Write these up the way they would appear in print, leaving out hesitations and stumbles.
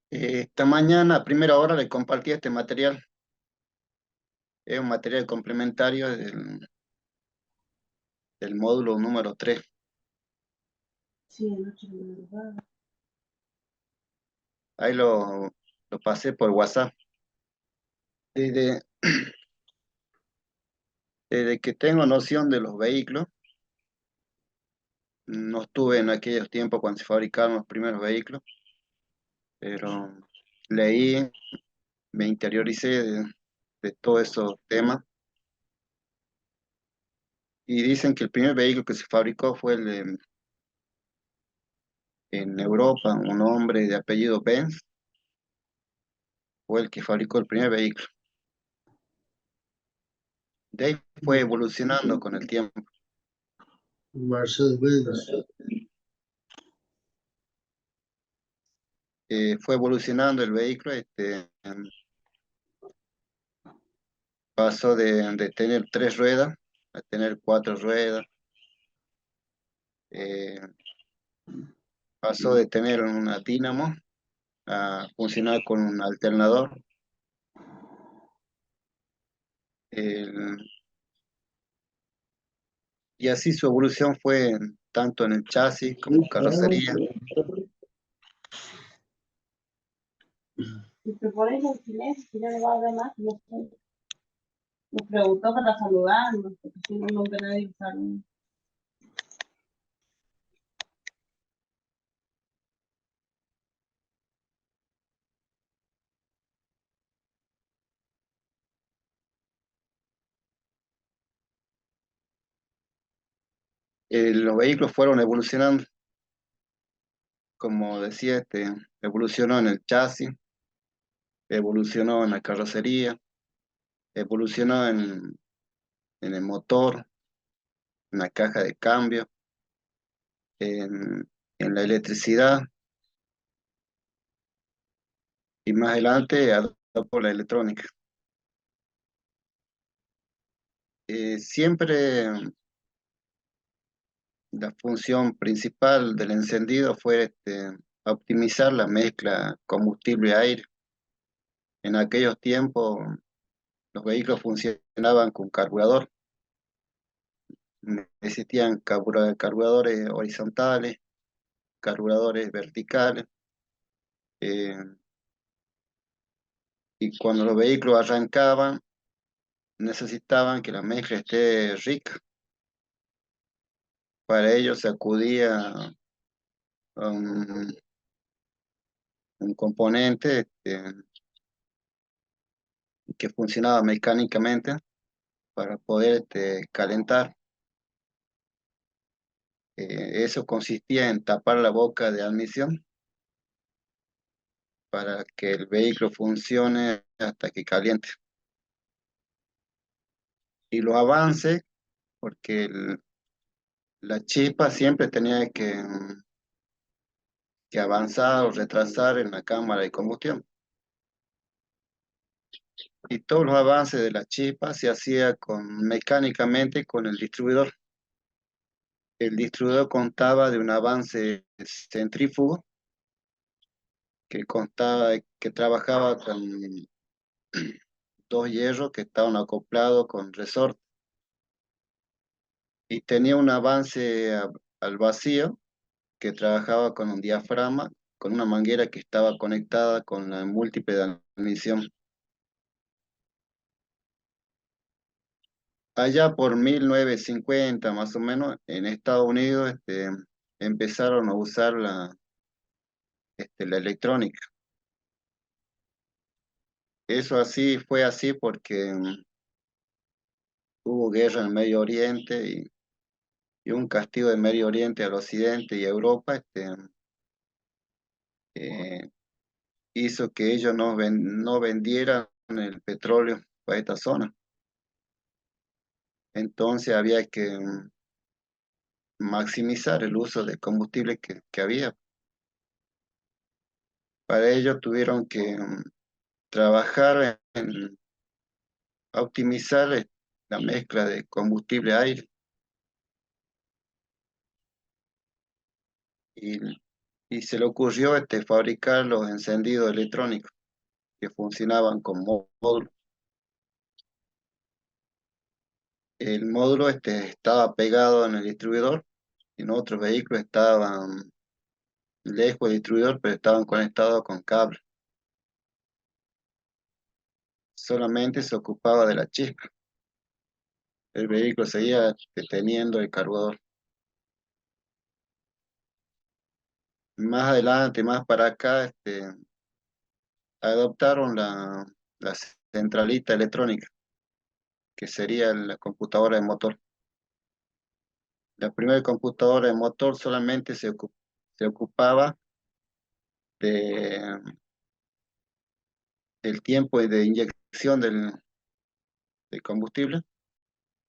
Esta mañana a primera hora le compartí este material. Es un material complementario del módulo número 3. Sí, anoche no me lo. Ahí lo pasé por WhatsApp. Desde, desde que tengo noción de los vehículos, no estuve en aquellos tiempos cuando se fabricaron los primeros vehículos, pero leí, me interioricé de todos esos temas y dicen que el primer vehículo que se fabricó fue en Europa, un hombre de apellido Benz, fue el que fabricó el primer vehículo. De ahí fue evolucionando con el tiempo. Mercedes-Benz. Fue evolucionando el vehículo, pasó de tener 3 ruedas a tener 4 ruedas, eh, pasó de tener una dínamo a funcionar con un alternador. el- y así su evolución fue tanto en el chasis como carrocería. Si te pones en silencio, si ya no va a hablar más, no sé. Me preguntó para saludarnos, porque si no, nunca nadie saluda. Los vehículos fueron evolucionando, como decía, evolucionó en el chasis, evolucionó en la carrocería, evolucionó en el motor, en la caja de cambio, en la electricidad y más adelante adoptó la electrónica. Siempre la función principal del encendido fue optimizar la mezcla combustible-aire. En aquellos tiempos los vehículos funcionaban con carburador. Existían carburadores horizontales, carburadores verticales, eh, y cuando los vehículos arrancaban necesitaban que la mezcla esté rica. Para ello se acudía a un componente que funcionaba mecánicamente para poder calentar. Eso consistía en tapar la boca de admisión para que el vehículo funcione hasta que caliente. Y los avances, porque la chispa siempre tenía que avanzar o retrasar en la cámara de combustión. Y todos los avances de la chispa se hacía mecánicamente con el distribuidor. El distribuidor contaba de un avance centrífugo que trabajaba con 2 hierros que estaban acoplados con resorte y tenía un avance al vacío que trabajaba con un diafragma, con una manguera que estaba conectada con la múltiple de admisión. Allá por 1950 más o menos, en Estados Unidos empezaron a usar la electrónica. Eso así fue así porque hubo guerra en el Medio Oriente y un castigo del Medio Oriente al Occidente y a Europa eh, hizo que ellos no vendieran el petróleo para esta zona. Entonces había que maximizar el uso de combustible que había. Para ello tuvieron que trabajar en optimizar la mezcla de combustible-aire y, y se le ocurrió fabricar los encendidos electrónicos que funcionaban con módulos. El módulo estaba pegado en el distribuidor y en otros vehículos estaban lejos del distribuidor, pero estaban conectados con cable. Solamente se ocupaba de la chispa. El vehículo seguía teniendo el cargador. Más adelante, más para acá, adoptaron la centralita electrónica, que sería la computadora de motor. La primera computadora de motor solamente se ocupaba de, del tiempo de inyección del combustible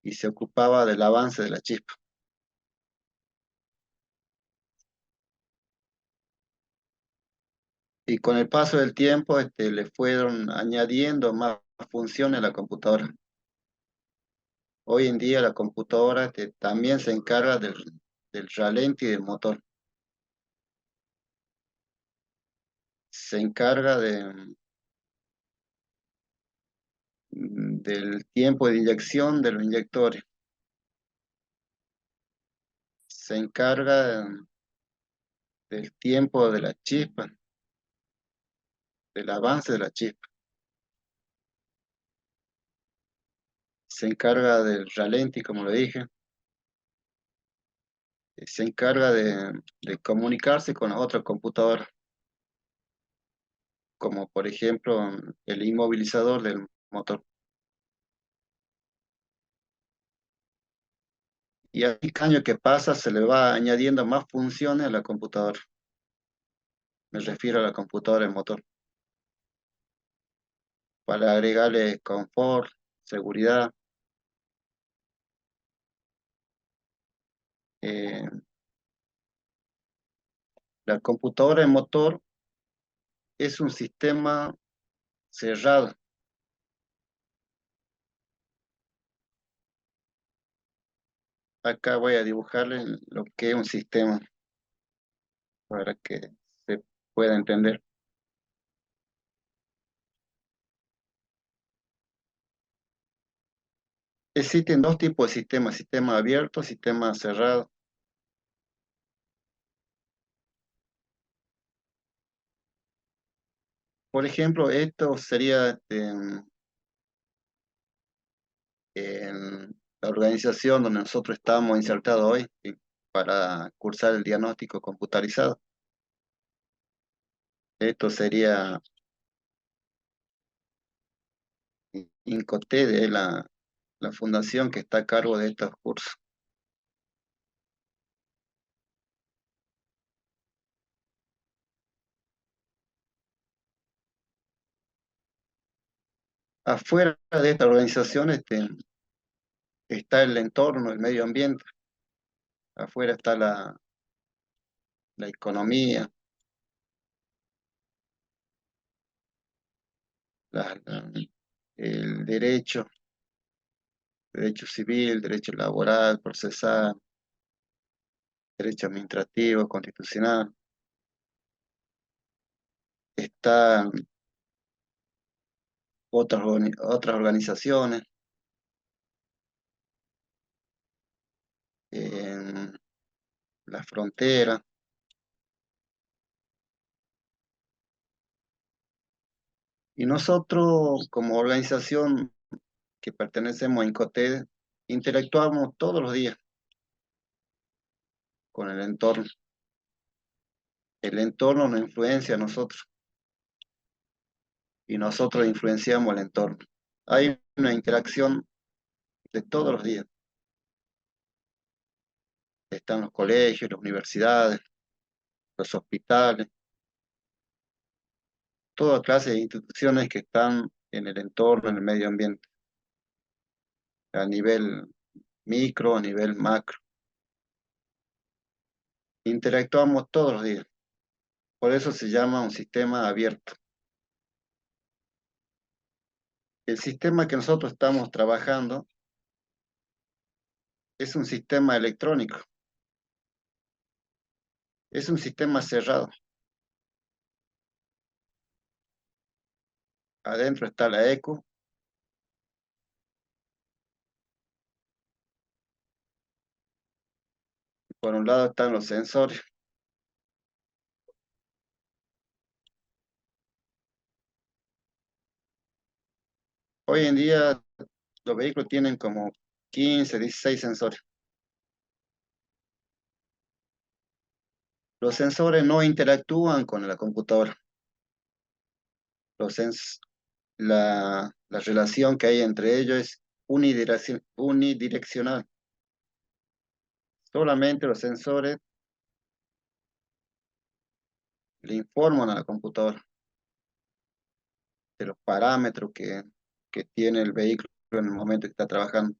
y se ocupaba del avance de la chispa. Y con el paso del tiempo, le fueron añadiendo más funciones a la computadora. Hoy en día la computadora también se encarga del ralentí del motor. Se encarga del tiempo de inyección de los inyectores. Se encarga del tiempo de la chispa, del avance de la chispa. Se encarga del ralentí, como lo dije. Se encarga de comunicarse con las otras computadoras, como por ejemplo el inmovilizador del motor. Y a cada año que pasa se le va añadiendo más funciones a la computadora. Me refiero a la computadora del motor, para agregarle confort, seguridad. Eh, la computadora de motor es un sistema cerrado. Acá voy a dibujarle lo que es un sistema para que se pueda entender. Existen dos tipos de sistemas, sistema abierto, sistema cerrado. Por ejemplo, esto sería en la organización donde nosotros estamos insertados hoy, ¿sí? Para cursar el diagnóstico computarizado. Esto sería INCOTED, es la fundación que está a cargo de estos cursos. Afuera de esta organización está el entorno, el medio ambiente. Afuera está la economía, el derecho civil, derecho laboral, procesal, derecho administrativo, constitucional. Están otras organizaciones, en la frontera. Y nosotros, como organización que pertenecemos a INCOTED, interactuamos todos los días con el entorno. El entorno nos influencia a nosotros y nosotros influenciamos el entorno. Hay una interacción de todos los días. Están los colegios, las universidades, los hospitales, toda clase de instituciones que están en el entorno, en el medio ambiente, a nivel micro, a nivel macro. Interactuamos todos los días. Por eso se llama un sistema abierto. El sistema que nosotros estamos trabajando es un sistema electrónico. Es un sistema cerrado. Adentro está la eco. Por un lado están los sensores. Hoy en día los vehículos tienen como 15, 16 sensores. Los sensores no interactúan con la computadora. Los sens- la relación que hay entre ellos es unidireccional. Solamente los sensores le informan a la computadora de los parámetros que tiene el vehículo en el momento que está trabajando.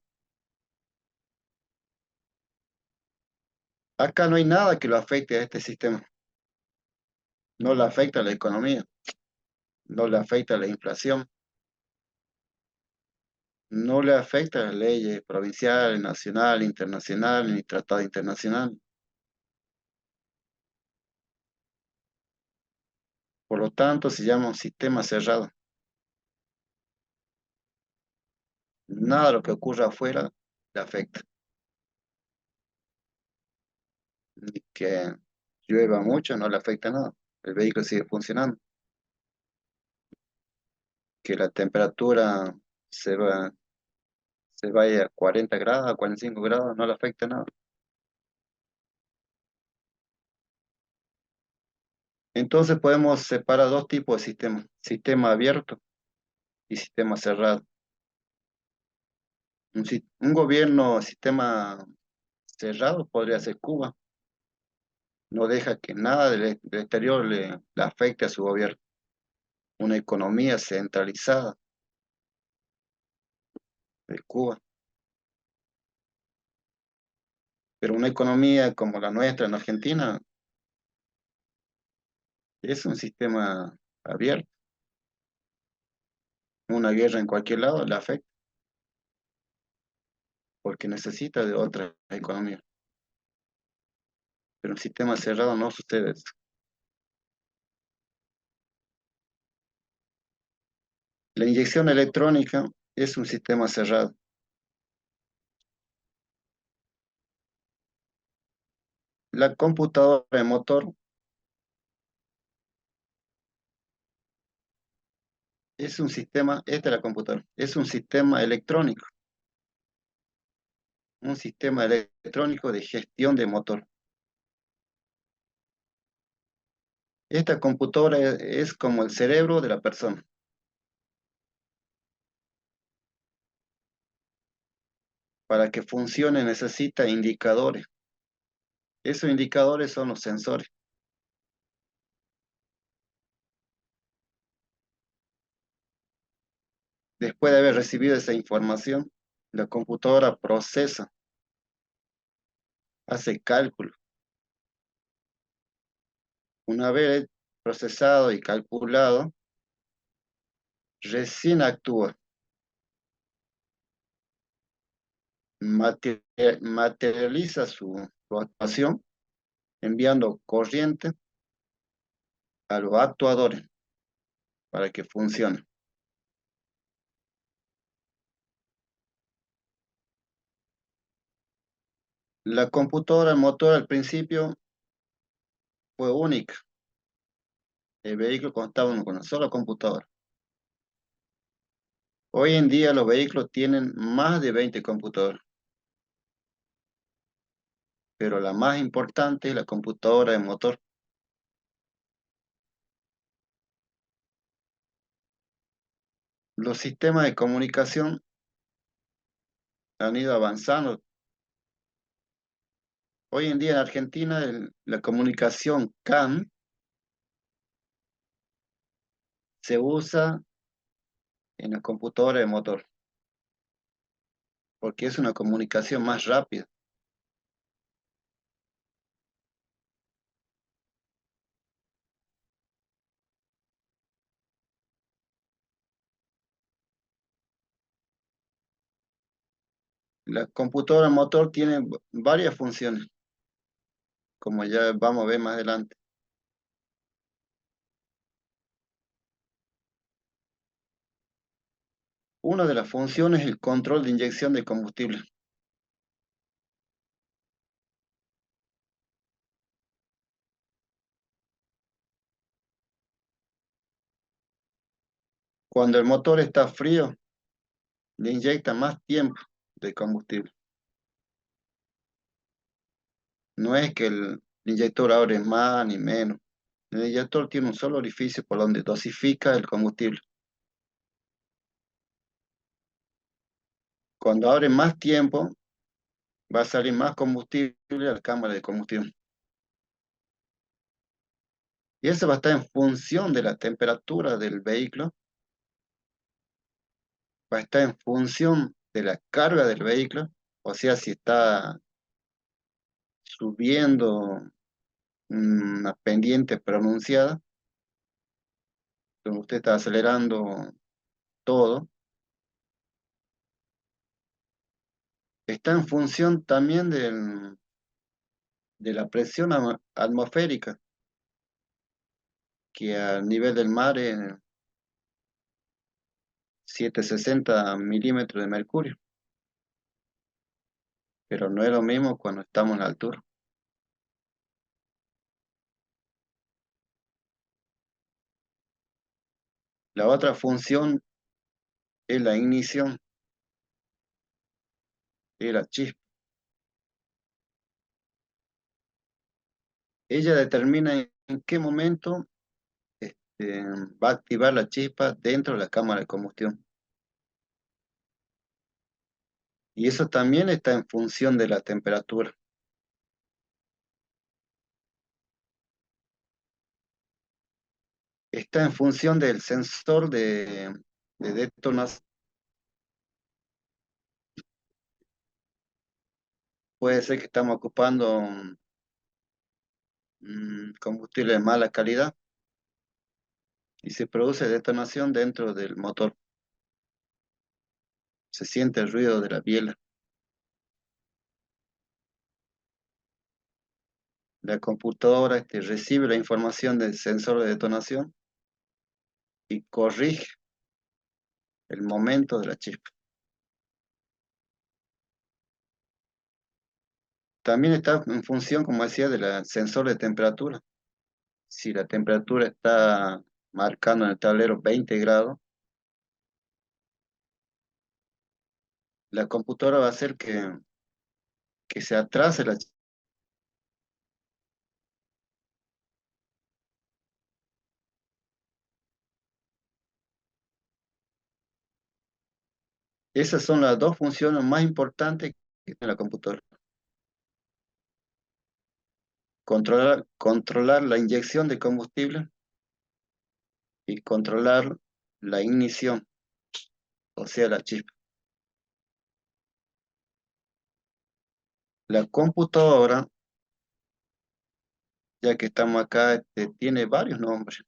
Acá no hay nada que lo afecte a este sistema. No le afecta a la economía, no le afecta a la inflación, no le afecta a las leyes provinciales, nacionales, internacionales, ni tratados internacionales. Por lo tanto, se llama un sistema cerrado. Nada de lo que ocurra afuera le afecta. Ni que llueva mucho no le afecta nada. El vehículo sigue funcionando. Que la temperatura se va, se vaya a 40 grados, a 45 grados, no le afecta nada. Entonces podemos separar dos tipos de sistemas, sistema abierto y sistema cerrado. Un gobierno, sistema cerrado podría ser Cuba, no deja que nada del exterior le afecte a su gobierno. Una economía centralizada de Cuba, pero una economía como la nuestra en Argentina es un sistema abierto. Una guerra en cualquier lado le afecta porque necesita de otra economía, pero un sistema cerrado no sucede eso. La inyección electrónica es un sistema cerrado. La computadora de motor es un sistema, esta es la computadora, es un sistema electrónico, un sistema electrónico de gestión de motor. Esta computadora es como el cerebro de la persona. Para que funcione necesita indicadores. Esos indicadores son los sensores. Después de haber recibido esa información, la computadora procesa, hace cálculo. Una vez procesado y calculado, recién actúa, materializa su actuación enviando corriente a los actuadores para que funcione. La computadora, el motor al principio fue única. El vehículo contaba con una sola computadora. Hoy en día los vehículos tienen más de 20 computadoras, pero la más importante es la computadora de motor. Los sistemas de comunicación han ido avanzando. Hoy en día en Argentina la comunicación CAN se usa en la computadora de motor porque es una comunicación más rápida. La computadora de motor tiene varias funciones. como ya vamos a ver más adelante. Una de las funciones es el control de inyección de combustible. Cuando el motor está frío, le inyecta más tiempo de combustible. No es que el inyector abre más ni menos. El inyector tiene un solo orificio por donde dosifica el combustible. Cuando abre más tiempo, va a salir más combustible a la cámara de combustión. Y eso va a estar en función de la temperatura del vehículo, va a estar en función de la carga del vehículo, o sea, si está subiendo una pendiente pronunciada, donde usted está acelerando todo, está en función también de la presión atmosférica, que a nivel del mar es 760 milímetros de mercurio, pero no es lo mismo cuando estamos en altura. La otra función es la ignición, es la chispa. Ella determina en qué momento va a activar la chispa dentro de la cámara de combustión. Y eso también está en función de la temperatura. Está en función del sensor de detonación. Puede ser que estamos ocupando combustible de mala calidad y se produce detonación dentro del motor. Se siente el ruido de la biela. La computadora recibe la información del sensor de detonación y corrige el momento de la chispa. También está en función, como decía, del sensor de temperatura. Si la temperatura está marcando en el tablero 20 grados, la computadora va a hacer que se atrase la chispa. Esas son las dos funciones más importantes que tiene la computadora. Controlar la inyección de combustible y controlar la ignición, o sea, la chispa. La computadora, ya que estamos acá, tiene varios nombres.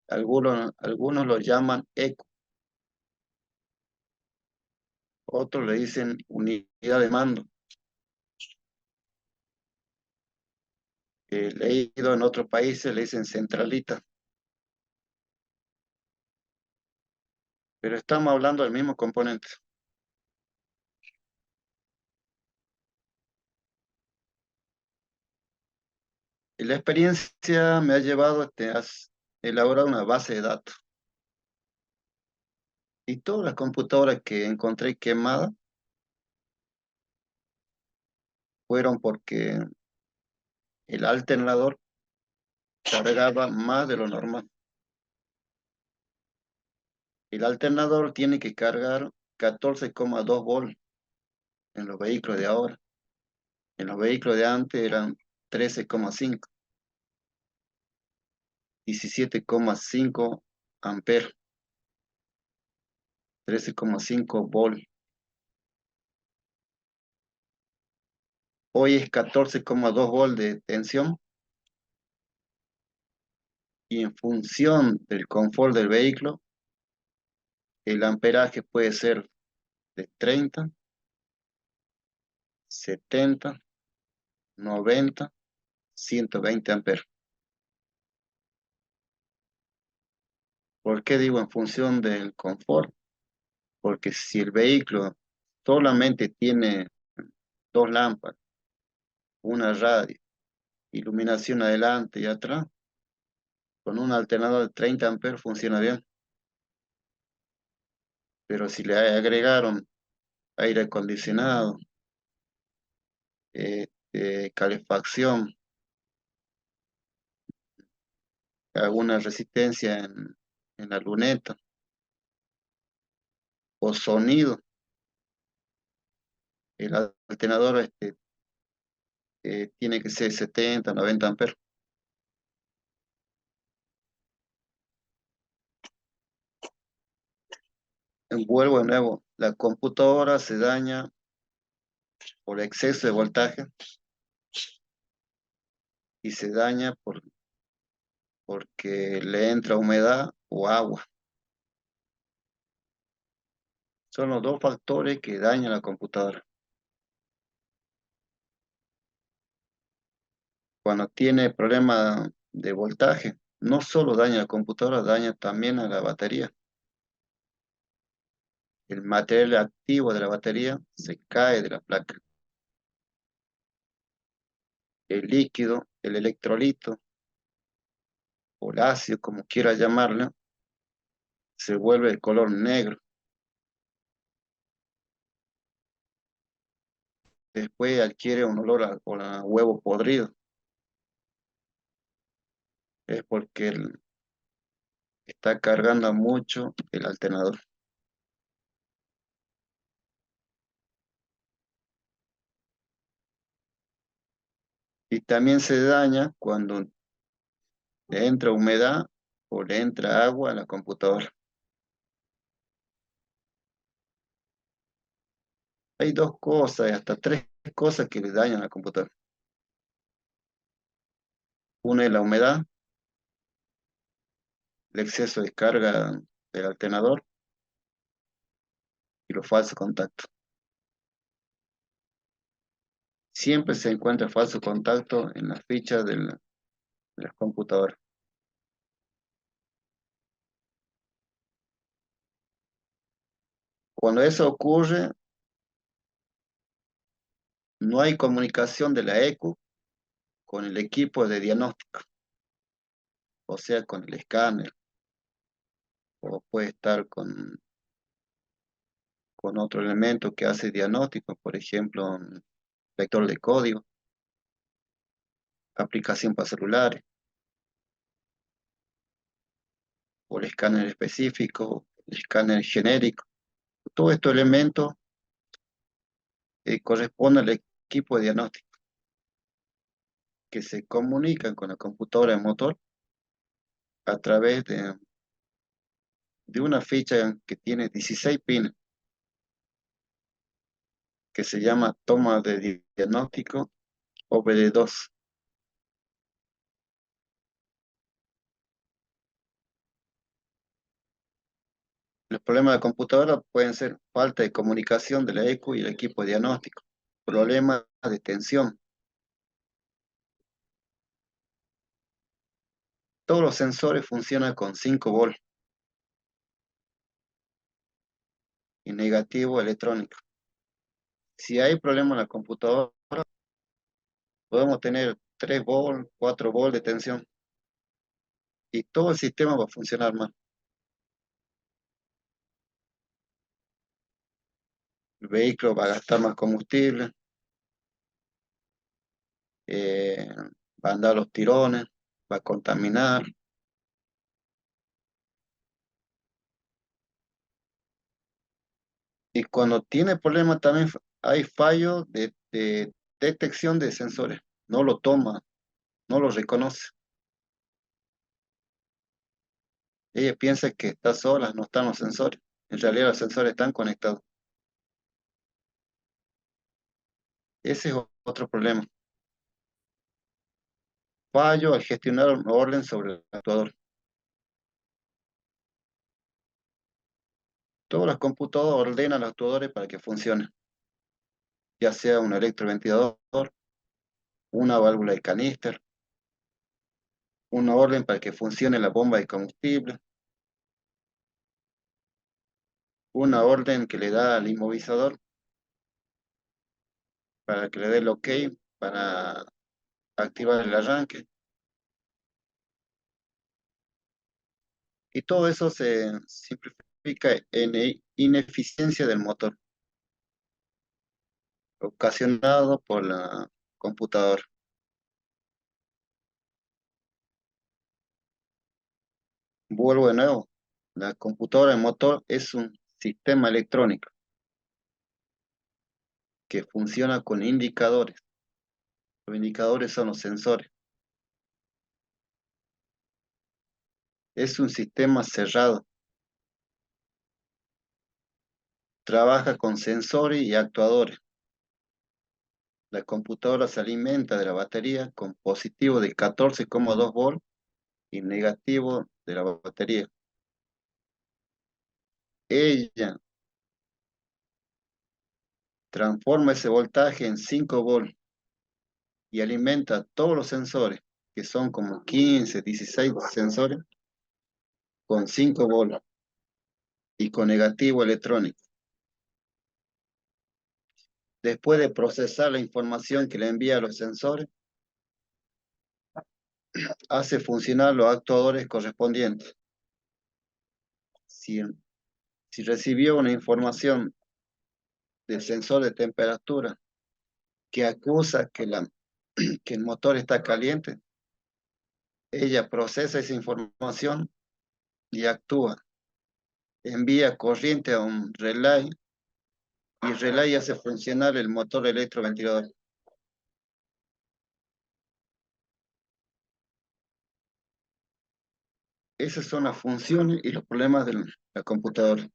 Algunos lo llaman eco, otros le dicen unidad de mando. Leído en otros países le dicen centralita, pero estamos hablando del mismo componente. Y la experiencia me ha llevado a elaborar una base de datos. Y todas las computadoras que encontré quemadas fueron porque el alternador cargaba más de lo normal. El alternador tiene que cargar 14,2 volts en los vehículos de ahora. En los vehículos de antes eran 13,5, 17,5 amperes, 13,5 volts. Hoy es 14,2 volts de tensión y en función del confort del vehículo, el amperaje puede ser de 30, 70 90, 120 amperes. ¿Por qué digo en función del confort? Porque si el vehículo solamente tiene dos lámparas, una radio, iluminación adelante y atrás, con un alternador de 30 amperes funciona bien. Pero si le agregaron aire acondicionado, calefacción, alguna resistencia en la luneta o sonido, el alternador tiene que ser 70, 90 amperes. Vuelvo de nuevo, la computadora se daña por exceso de voltaje y se daña porque le entra humedad o agua. Son los dos factores que dañan la computadora. Cuando tiene problema de voltaje, no solo daña la computadora, daña también a la batería. El material activo de la batería se cae de la placa. El líquido, el electrolito o el ácido, como quiera llamarlo, se vuelve de color negro. Después adquiere un olor a huevo podrido. Es porque está cargando mucho el alternador. Y también se daña cuando le entra humedad o le entra agua a la computadora. Hay dos cosas, hasta tres cosas que le dañan a la computadora. Una es la humedad, el exceso de carga del alternador y los falsos contactos. Siempre se encuentra falso contacto en las fichas de las computadoras. Cuando eso ocurre, no hay comunicación de la ECU con el equipo de diagnóstico, o sea, con el escáner, o puede estar con otro elemento que hace diagnóstico, por ejemplo, un lector de código, aplicación para celulares, o el escáner específico, el escáner genérico. Todos estos elementos corresponden al equipo de diagnóstico que se comunican con la computadora de motor a través de una ficha que tiene 16 pines, que se llama toma de diagnóstico OBD2. Los problemas de computadora pueden ser falta de comunicación de la ECU y el equipo de diagnóstico, problemas de tensión. Todos los sensores funcionan con 5 volts y negativo electrónico. Si hay problema en la computadora, podemos tener 3 volts, 4 volts de tensión y todo el sistema va a funcionar mal. El vehículo va a gastar más combustible, eh, va a andar los tirones, va a contaminar. Y cuando tiene problemas también hay fallo de detección de sensores. No lo toma, no lo reconoce. Ella piensa que está sola, no están los sensores. En realidad los sensores están conectados. Ese es otro problema. Fallo al gestionar un orden sobre el actuador. Todas las computadoras ordenan los actuadores para que funcionen, ya sea un electroventilador, una válvula de caníster, una orden para que funcione la bomba de combustible, una orden que le da al inmovizador para que le dé el OK para activar el arranque. Y todo eso se simplifica en ineficiencia del motor, ocasionado por la computadora. Vuelvo de nuevo. La computadora de motor es un sistema electrónico que funciona con indicadores. Los indicadores son los sensores. Es un sistema cerrado. Trabaja con sensores y actuadores. La computadora se alimenta de la batería con positivo de 14,2 volts y negativo de la batería. Ella transforma ese voltaje en 5 volts y alimenta todos los sensores, que son como 15, 16 sensores, con 5 volts y con negativo electrónico. Después de procesar la información que le envía a los sensores, hace funcionar los actuadores correspondientes. Si, si recibió una información del sensor de temperatura que acusa que el motor está caliente, ella procesa esa información y actúa. Envía corriente a un relay y el relay hace funcionar el motor electroventilador. Esas son las funciones y los problemas de la computadora.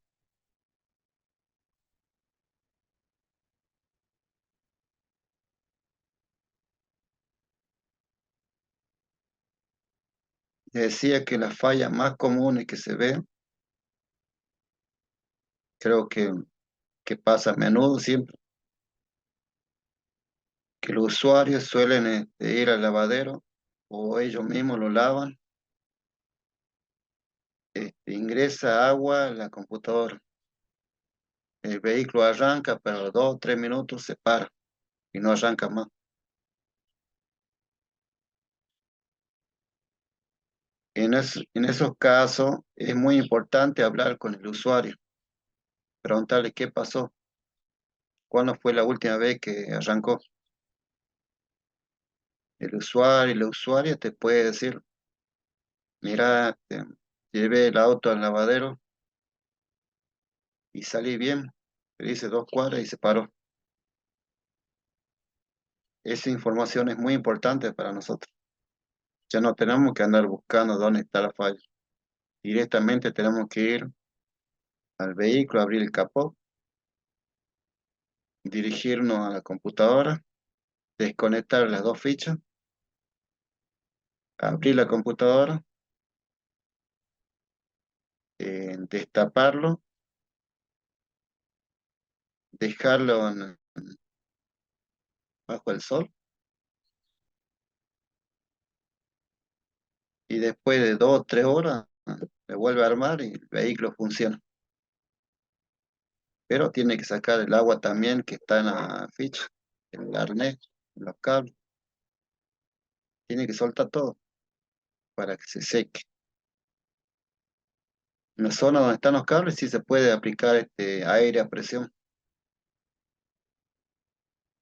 Decía que las fallas más comunes que se ven, creo que pasa a menudo siempre, que los usuarios suelen ir al lavadero o ellos mismos lo lavan, ingresa agua a la computadora, el vehículo arranca, pero a los 2 o 3 minutos se para y no arranca más. En esos casos es muy importante hablar con el usuario, preguntarle qué pasó, cuándo fue la última vez que arrancó. El usuario y la usuaria te puede decir, mira, llevé el auto al lavadero y salí bien, le hice 2 cuadras y se paró. Esa información es muy importante para nosotros. Ya no tenemos que andar buscando dónde está la falla. Directamente tenemos que ir al vehículo, abrir el capó, dirigirnos a la computadora, desconectar las dos fichas, abrir la computadora, destaparlo, dejarlo bajo el sol y después de 2 o 3 horas se vuelve a armar y el vehículo funciona. Pero tiene que sacar el agua también que está en la ficha, el arnés, los cables, tiene que soltar todo para que se seque. En la zona donde están los cables sí se puede aplicar aire a presión,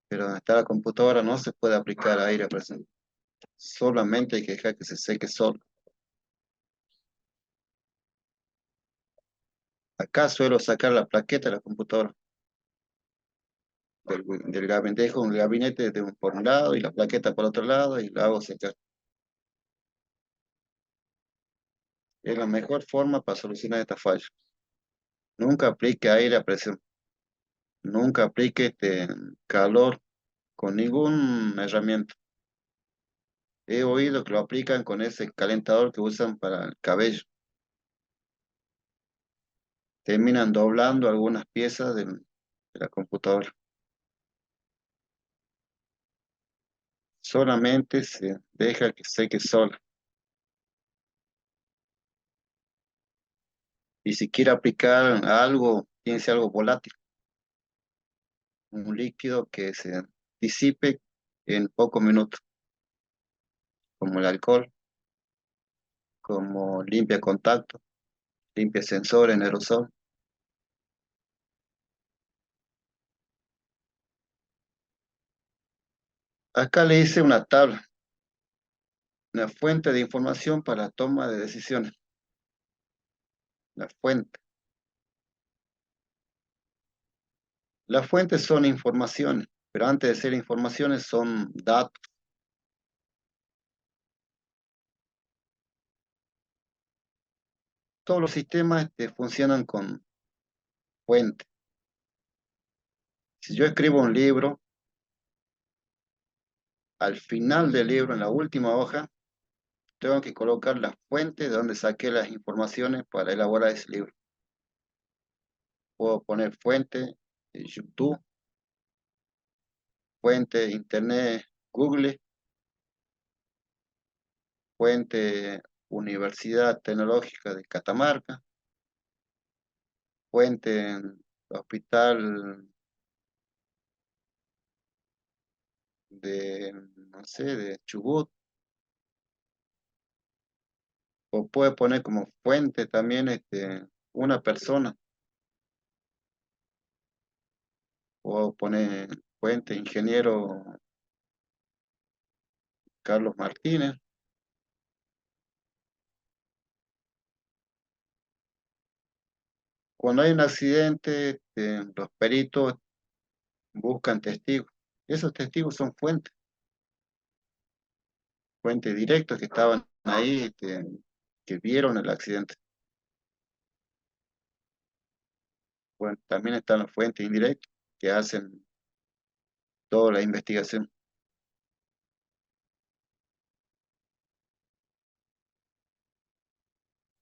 pero donde está la computadora no se puede aplicar aire a presión. Solamente hay que dejar que se seque solo. Acá suelo sacar la plaqueta de la computadora del gabinete, dejo un gabinete por un lado y la plaqueta por otro lado y lo hago secar. Es la mejor forma para solucionar esta falla. Nunca aplique aire a presión. Nunca aplique calor con ninguna herramienta. He oído que lo aplican con ese calentador que usan para el cabello. Terminan doblando algunas piezas de la computadora. solamente se deja que seque sola. Y si quiere aplicar algo, tiene que ser algo volátil, un líquido que se disipe en pocos minutos, como el alcohol, como limpia contacto, limpia sensor en aerosol. Acá le hice una tabla, una fuente de información para la toma de decisiones. La fuente. Las fuentes son informaciones, pero antes de ser informaciones son datos. Todos los sistemas funcionan con fuente. Si yo escribo un libro, al final del libro, en la última hoja, tengo que colocar la fuente de donde saqué las informaciones para elaborar ese libro. Puedo poner fuente de YouTube, fuente de Internet Google, fuente Universidad Tecnológica de Catamarca, fuente en Hospital de, no sé, de Chubut, o puede poner como fuente también una persona, o poner fuente ingeniero Carlos Martínez. Cuando hay un accidente, los peritos buscan testigos. Esos testigos son fuentes directas que estaban ahí, que vieron el accidente. Bueno, también están las fuentes indirectas que hacen toda la investigación.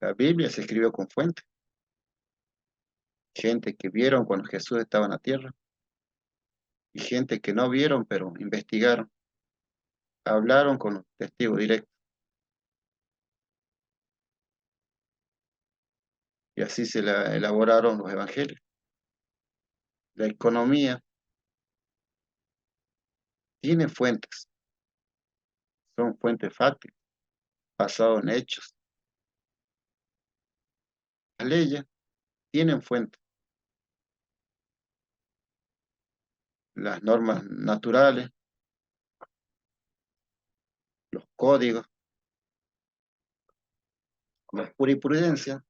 La Biblia se escribió con fuentes, gente que vieron cuando Jesús estaba en la tierra y gente que no vieron, pero investigaron, hablaron con los testigos directos y así elaboraron los evangelios. La economía tiene fuentes, son fuentes fácticas, basadas en hechos. Las leyes tienen fuentes, las normas naturales, los códigos, la jurisprudencia,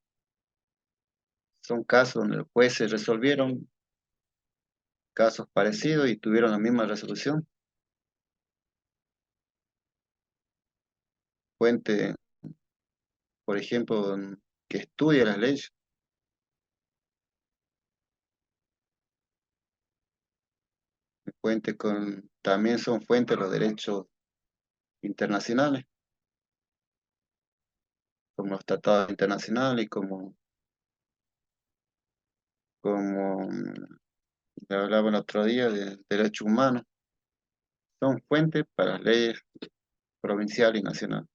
son casos donde los jueces resolvieron casos parecidos y tuvieron la misma resolución. Fuente, por ejemplo, que estudia las leyes. También son fuentes los derechos internacionales, como los tratados internacionales y como hablaba el otro día de derechos humanos. Son fuentes para las leyes provinciales y nacionales.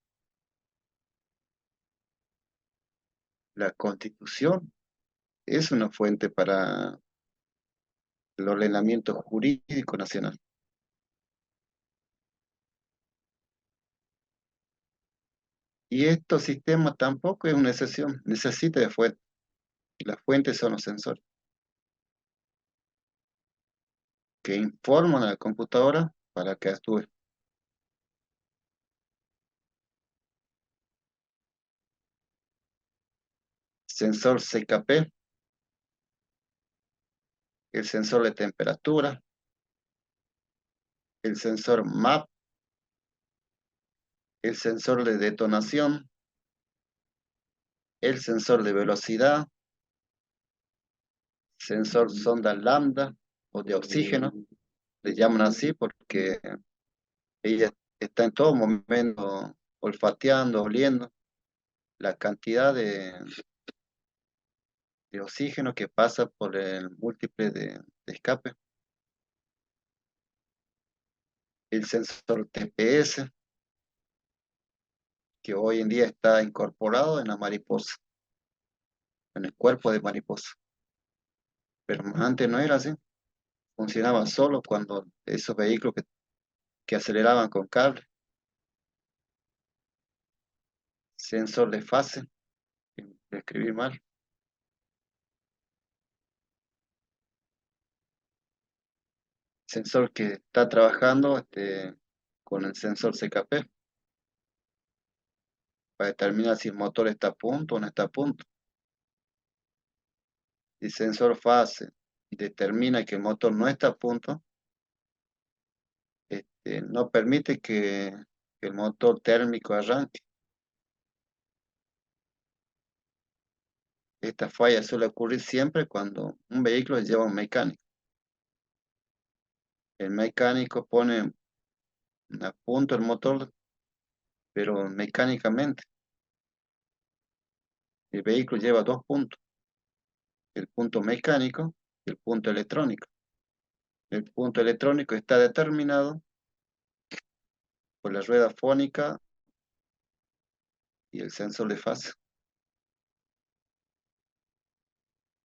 La Constitución es una fuente para el ordenamiento jurídico nacional. Y estos sistemas tampoco es una excepción, necesita de fuentes. Las fuentes son los sensores que informan a la computadora para que actúe. Sensor CKP, el sensor de temperatura, el sensor MAP, el sensor de detonación, el sensor de velocidad, sensor sonda lambda o de oxígeno, le llaman así porque ella está en todo momento olfateando, oliendo la cantidad de oxígeno que pasa por el múltiple de escape. el sensor TPS, que hoy en día está incorporado en la mariposa, en el cuerpo de mariposa. Pero antes no era así, funcionaba solo cuando esos vehículos que aceleraban con cable. Sensor de fase, que escribí mal. Sensor que está trabajando con el sensor CKP para determinar si el motor está a punto o no está a punto. Si el sensor fase determina que el motor no está a punto, no permite que el motor térmico arranque. Esta falla suele ocurrir siempre cuando un vehículo lleva un mecánico. El mecánico pone a punto el motor, pero mecánicamente. El vehículo lleva dos puntos, el punto mecánico y el punto electrónico. El punto electrónico está determinado por la rueda fónica y el sensor de fase.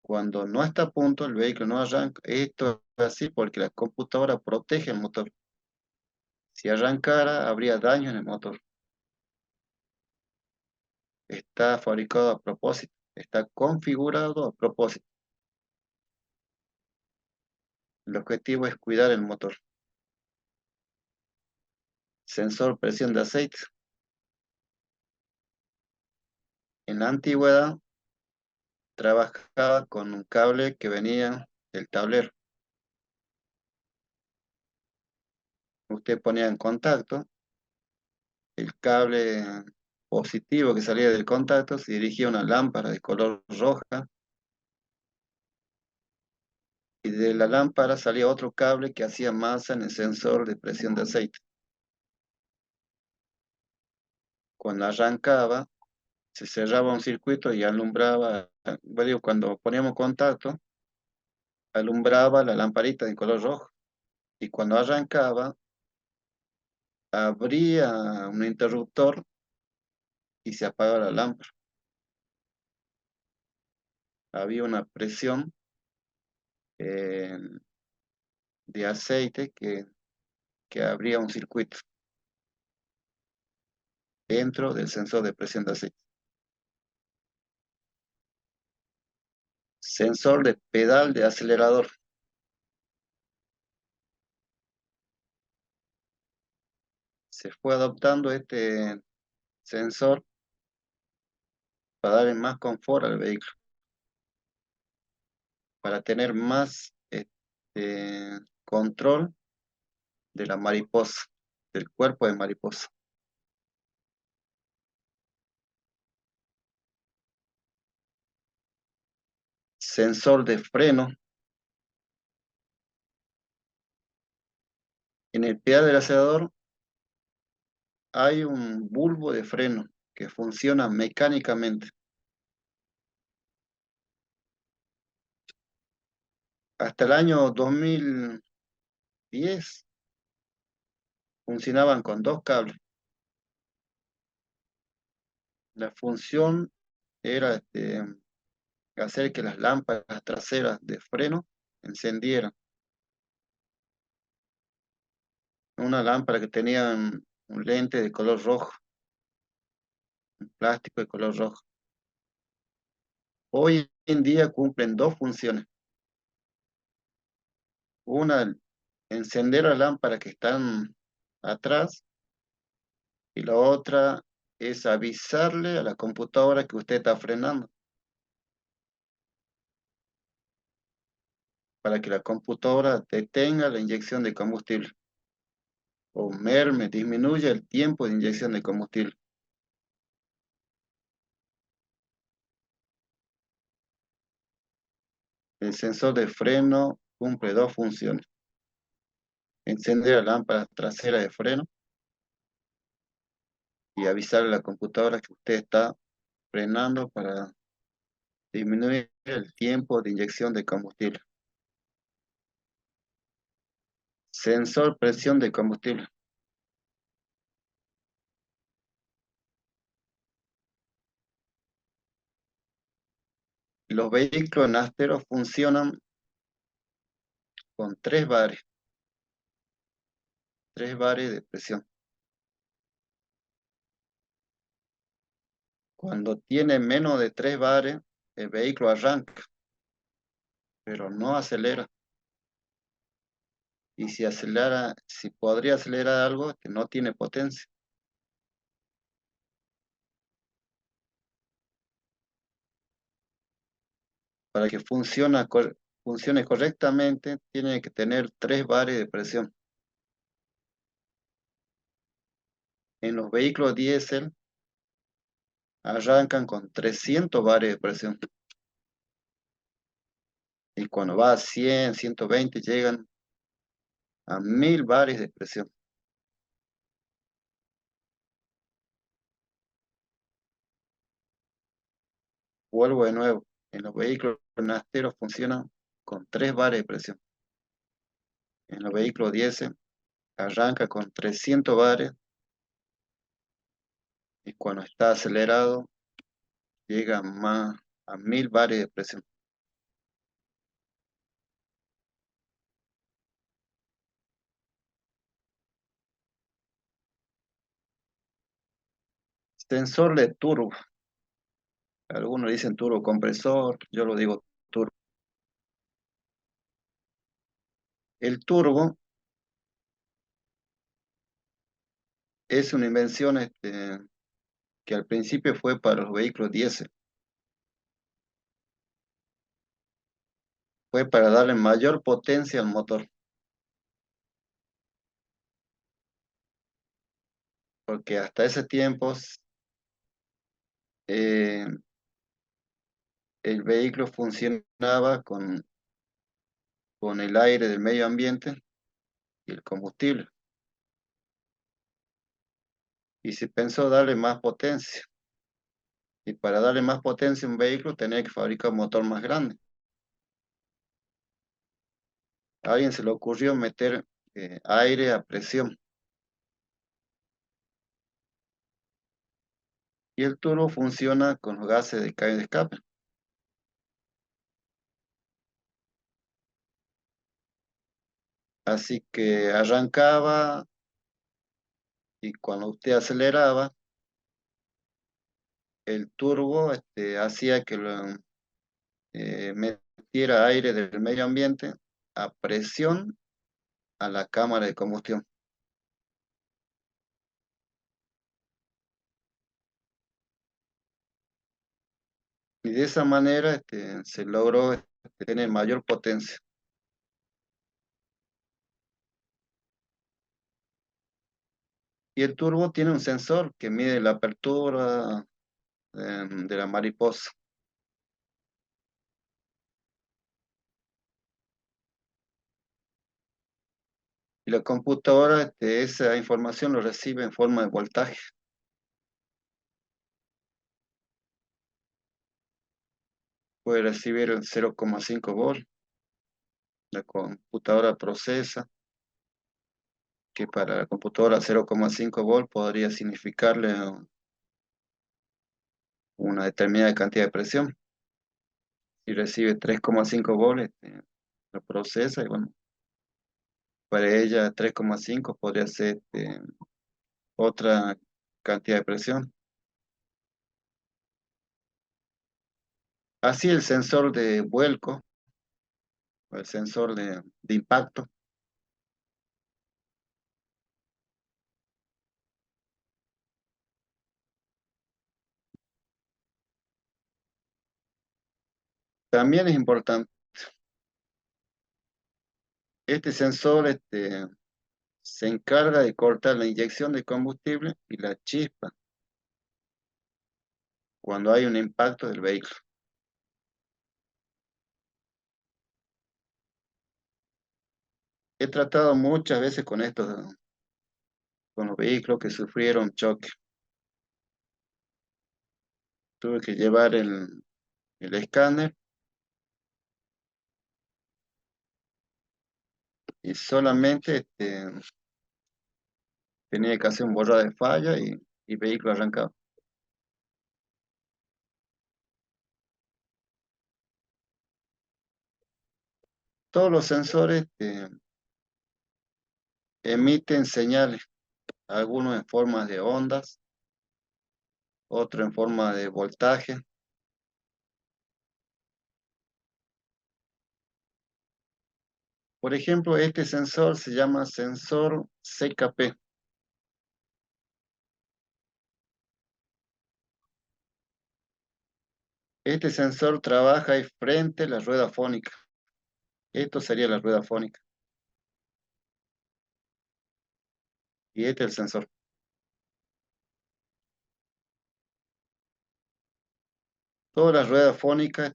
Cuando no está a punto, el vehículo no arranca. Esto es así porque la computadora protege el motor. Si arrancara, habría daño en el motor. Está fabricado a propósito, está configurado a propósito. El objetivo es cuidar el motor. Sensor presión de aceite. En la antigüedad trabajaba con un cable que venía del tablero. Usted ponía en contacto el cable positivo que salía del contacto, se dirigía a una lámpara de color roja y de la lámpara salía otro cable que hacía masa en el sensor de presión de aceite. Cuando arrancaba, se cerraba un circuito y alumbraba, bueno, cuando poníamos contacto, alumbraba la lamparita de color rojo. Y cuando arrancaba, abría un interruptor y se apagaba la lámpara. Había una presión eh, de aceite que abría un circuito dentro del sensor de presión de aceite. Sensor de pedal de acelerador. Se fue adoptando este sensor para darle más confort al vehículo, para tener más control de la mariposa, del cuerpo de mariposa. Sensor de freno. En el pedal del acelerador hay un bulbo de freno que funciona mecánicamente. Hasta el año 2010 funcionaban con dos cables. La función era hacer que las lámparas traseras de freno encendieran. Una lámpara que tenía un lente de color rojo, un plástico de color rojo. Hoy en día cumplen dos funciones. Una, encender las lámparas que están atrás, y la otra es avisarle a la computadora que usted está frenando, para que la computadora detenga la inyección de combustible o merme, disminuya el tiempo de inyección de combustible. El sensor de freno cumple dos funciones: encender la lámpara trasera de freno y avisarle a la computadora que usted está frenando para disminuir el tiempo de inyección de combustible. Sensor presión de combustible. Los vehículos nasteros funcionan con tres bares de presión. Cuando tiene menos de 3 bares, el vehículo arranca, pero no acelera. Y si acelera, si podría acelerar algo que no tiene potencia. Para que funcione correctamente, tiene que tener 3 bares de presión. En los vehículos diésel arrancan con 300 bares de presión. Y cuando va a 100, 120, llegan a 1000 bares de presión. Vuelvo de nuevo. En los vehículos nasteros funcionan con 3 bares de presión. En los vehículos diésel arranca con 300 bares y cuando está acelerado llega más a 1000 bares de presión. Sensor de turbo. Algunos dicen turbo compresor, yo lo digo turbo. El turbo es una invención que al principio fue para los vehículos diésel. Fue para darle mayor potencia al motor, porque hasta ese tiempo eh, el vehículo funcionaba con el aire del medio ambiente y el combustible. Y se pensó darle más potencia. Y para darle más potencia a un vehículo tenía que fabricar un motor más grande. A alguien se le ocurrió meter aire a presión. Y el turbo funciona con los gases de caño de escape. Así que arrancaba y cuando usted aceleraba, el turbo hacía que metiera aire del medio ambiente a presión a la cámara de combustión. Y de esa manera se logró tener mayor potencia. Y el turbo tiene un sensor que mide la apertura de la mariposa. Y la computadora, esa información lo recibe en forma de voltaje. Puede recibir el 0,5 volt. La computadora procesa, que para la computadora 0,5 volt podría significarle una determinada cantidad de presión. Si recibe 3,5 volt, lo procesa y bueno, para ella 3,5 podría ser otra cantidad de presión. Así el sensor de vuelco, o el sensor de impacto, también es importante. Este sensor se encarga de cortar la inyección de combustible y la chispa cuando hay un impacto del vehículo. He tratado muchas veces con esto, con los vehículos que sufrieron choque. Tuve que llevar el escáner y solamente tenía que hacer un borrado de falla y vehículo arrancado. Todos los sensores emiten señales, algunos en forma de ondas, otros en forma de voltaje. Por ejemplo, este sensor se llama sensor CKP. Este sensor trabaja ahí frente a la rueda fónica. Esto sería la rueda fónica. Y este es el sensor. Todas las ruedas fónicas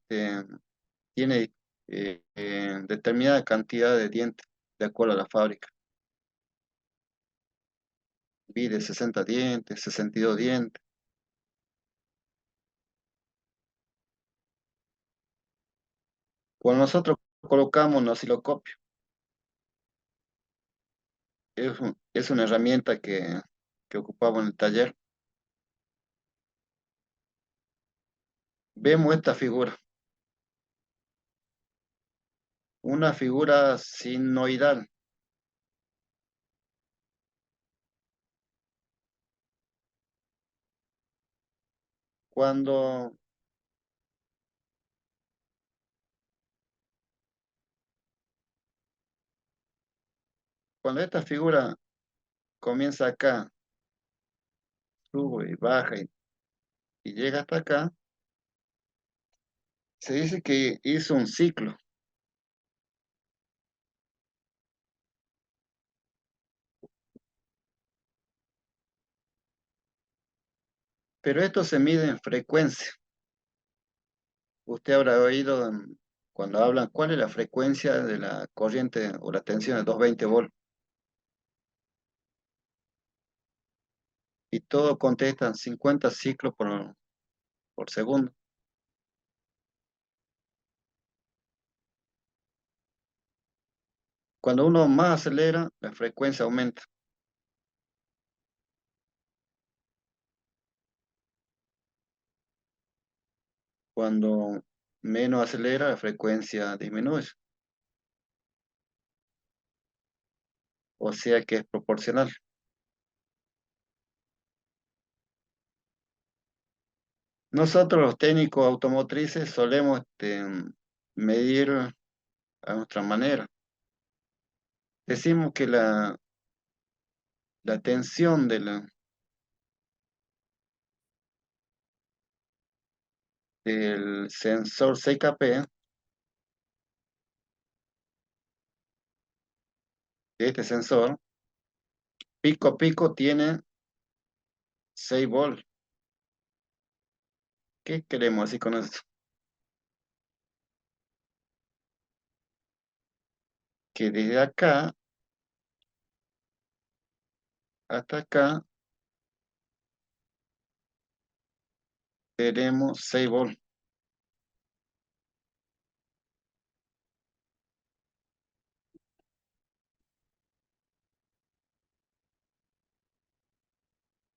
tiene determinada cantidad de dientes, de acuerdo a la fábrica. Vi de 60 dientes, 62 dientes. Cuando nosotros colocamos un osciloscopio, es una herramienta que ocupamos en el taller. Vemos esta figura, una figura sinoidal. Cuando, cuando esta figura comienza acá, sube y baja y llega hasta acá, se dice que hizo un ciclo. Pero esto se mide en frecuencia. Usted habrá oído cuando hablan cuál es la frecuencia de la corriente o la tensión de 220 volts. Y todos contestan 50 ciclos por segundo. Cuando uno más acelera, la frecuencia aumenta. Cuando menos acelera, la frecuencia disminuye. O sea que es proporcional. Nosotros los técnicos automotrices solemos medir a nuestra manera. Decimos que la tensión del sensor CKP, de este sensor, pico a pico tiene 6 volts. ¿Qué queremos decir con esto? Que desde acá hasta acá tenemos 6 volts.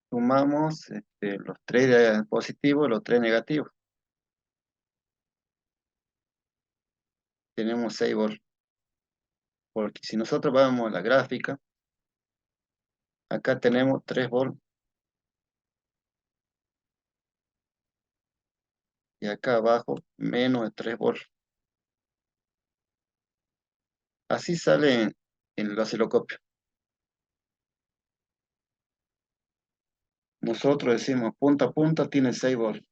Sumamos los 3 positivos y los 3 negativos. Tenemos 6 volts. Porque si nosotros vamos a la gráfica, acá tenemos 3 volts y acá abajo menos de 3 volts. Así sale en el osciloscopio. Nosotros decimos punta a punta tiene 6 volts.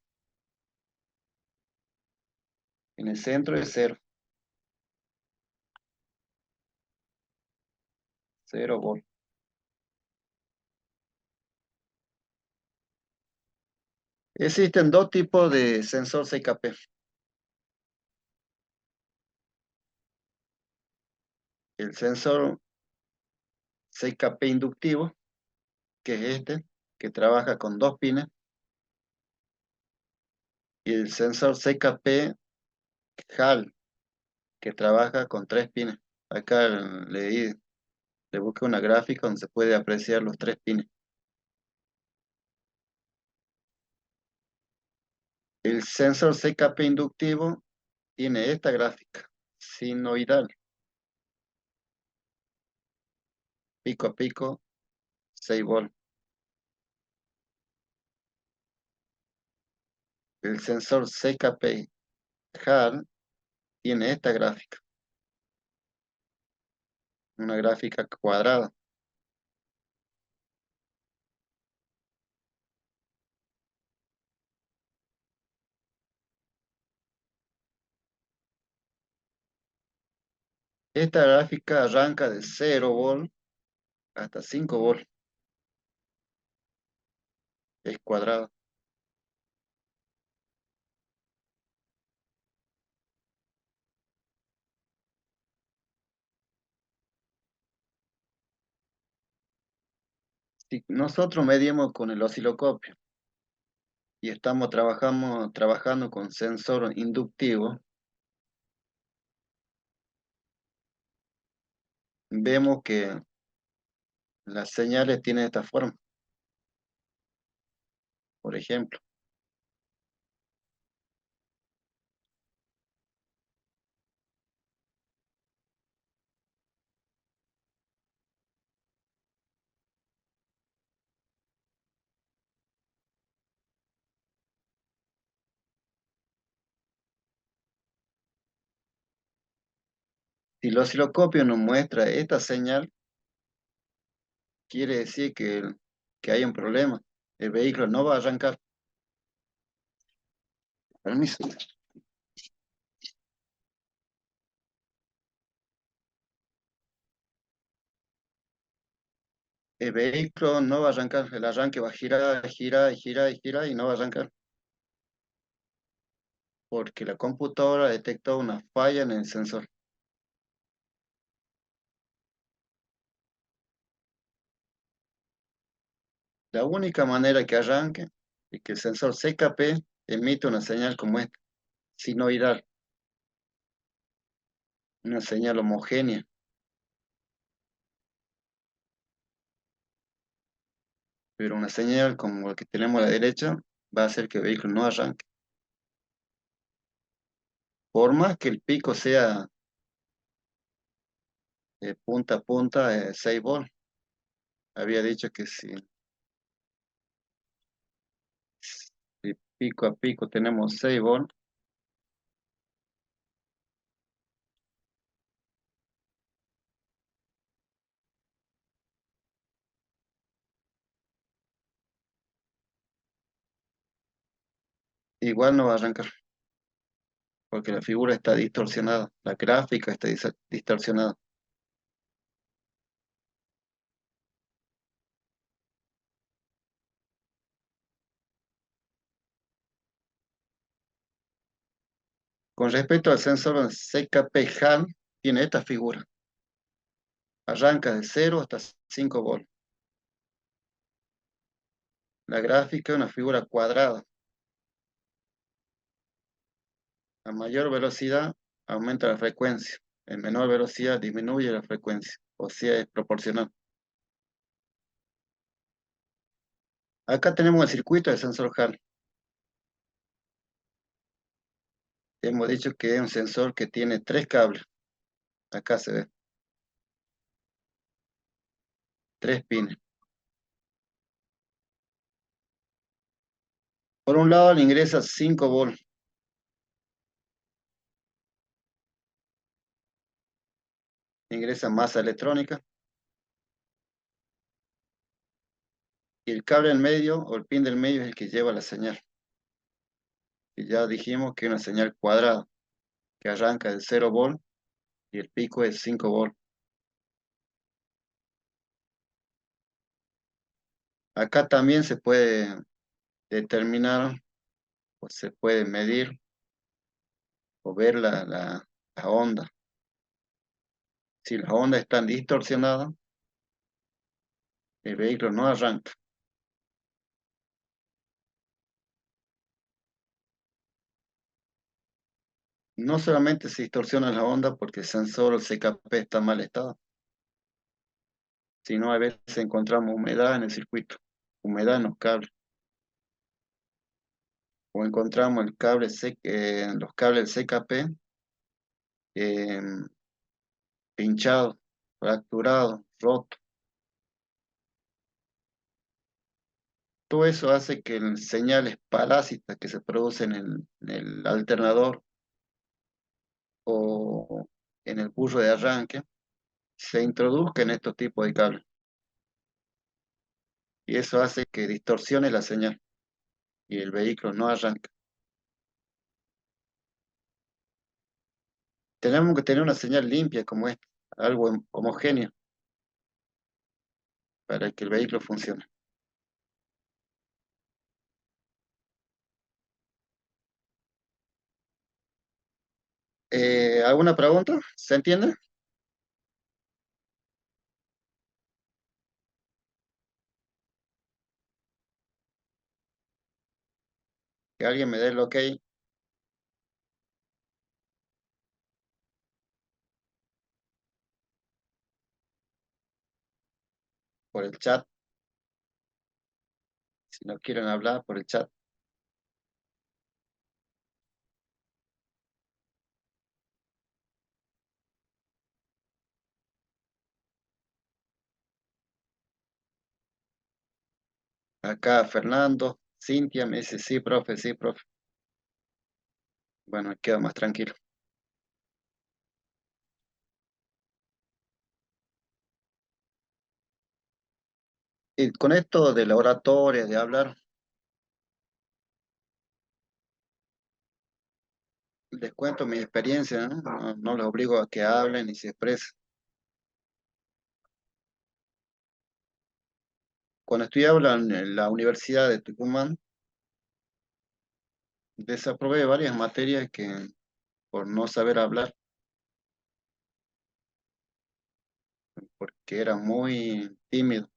En el centro es 0, 0 volts. Existen dos tipos de sensor CKP. El sensor CKP inductivo, que es que trabaja con 2 pines, y el sensor CKP HAL, que trabaja con 3 pines. Acá le busqué una gráfica donde se puede apreciar los 3 pines. El sensor CKP inductivo tiene esta gráfica, sinoidal. pico a pico, 6 volt. El sensor CKP HAL tiene esta gráfica, una gráfica cuadrada. Esta gráfica arranca de 0 volt hasta 5 volt, es cuadrada. Si nosotros medimos con el osciloscopio y estamos trabajando con sensor inductivo, vemos que las señales tienen esta forma. Por ejemplo, si el osciloscopio nos muestra esta señal, quiere decir que hay un problema. El vehículo no va a arrancar. Permiso. El vehículo no va a arrancar. El arranque va a girar, girar, girar y girar y no va a arrancar. Porque la computadora detectó una falla en el sensor. La única manera que arranque es que el sensor CKP emite una señal como esta, sinoidal, una señal homogénea. Pero una señal como la que tenemos a la derecha va a hacer que el vehículo no arranque. Por más que el pico sea de punta a punta, 6 volt. Había dicho que si pico a pico tenemos 6 volt, igual no va a arrancar, porque la figura está distorsionada, la gráfica está distorsionada. Con respecto al sensor CKP HAL, tiene esta figura. Arranca de 0 hasta 5 volt. La gráfica es una figura cuadrada. A mayor velocidad aumenta la frecuencia. En menor velocidad disminuye la frecuencia. O sea, es proporcional. Acá tenemos el circuito del sensor HAL. Hemos dicho que es un sensor que tiene 3 cables. Acá se ve, 3 pines. Por un lado le ingresa 5 volt, ingresa masa electrónica, y el cable en medio o el pin del medio es el que lleva la señal. Y ya dijimos que es una señal cuadrada, que arranca de 0 volt y el pico es 5 volt. Acá también se puede determinar o se puede medir o ver la onda. Si la onda está distorsionada, el vehículo no arranca. No solamente se distorsiona la onda porque el sensor o el CKP está en mal estado, sino a veces encontramos humedad en el circuito, humedad en los cables, o encontramos los cables CKP eh, pinchados, fracturados, rotos. todo eso hace que señales parásitas que se producen en el alternador o en el burro de arranque se introduzcan en estos tipos de cables. Y eso hace que distorsione la señal y el vehículo no arranca. Tenemos que tener una señal limpia como esta, algo homogéneo para que el vehículo funcione. ¿Alguna pregunta? ¿Se entiende? Que alguien me dé el ok por el chat. Si no quieren hablar, por el chat. Acá Fernando, Cintia me dice sí, profe, sí, profe. Bueno, me quedo más tranquilo. Y con esto de la oratoria, de hablar, les cuento mi experiencia, ¿no? No les obligo a que hablen ni se expresen. Cuando estudiaba en la Universidad de Tucumán, desaprobé varias materias que por no saber hablar, porque era muy tímido.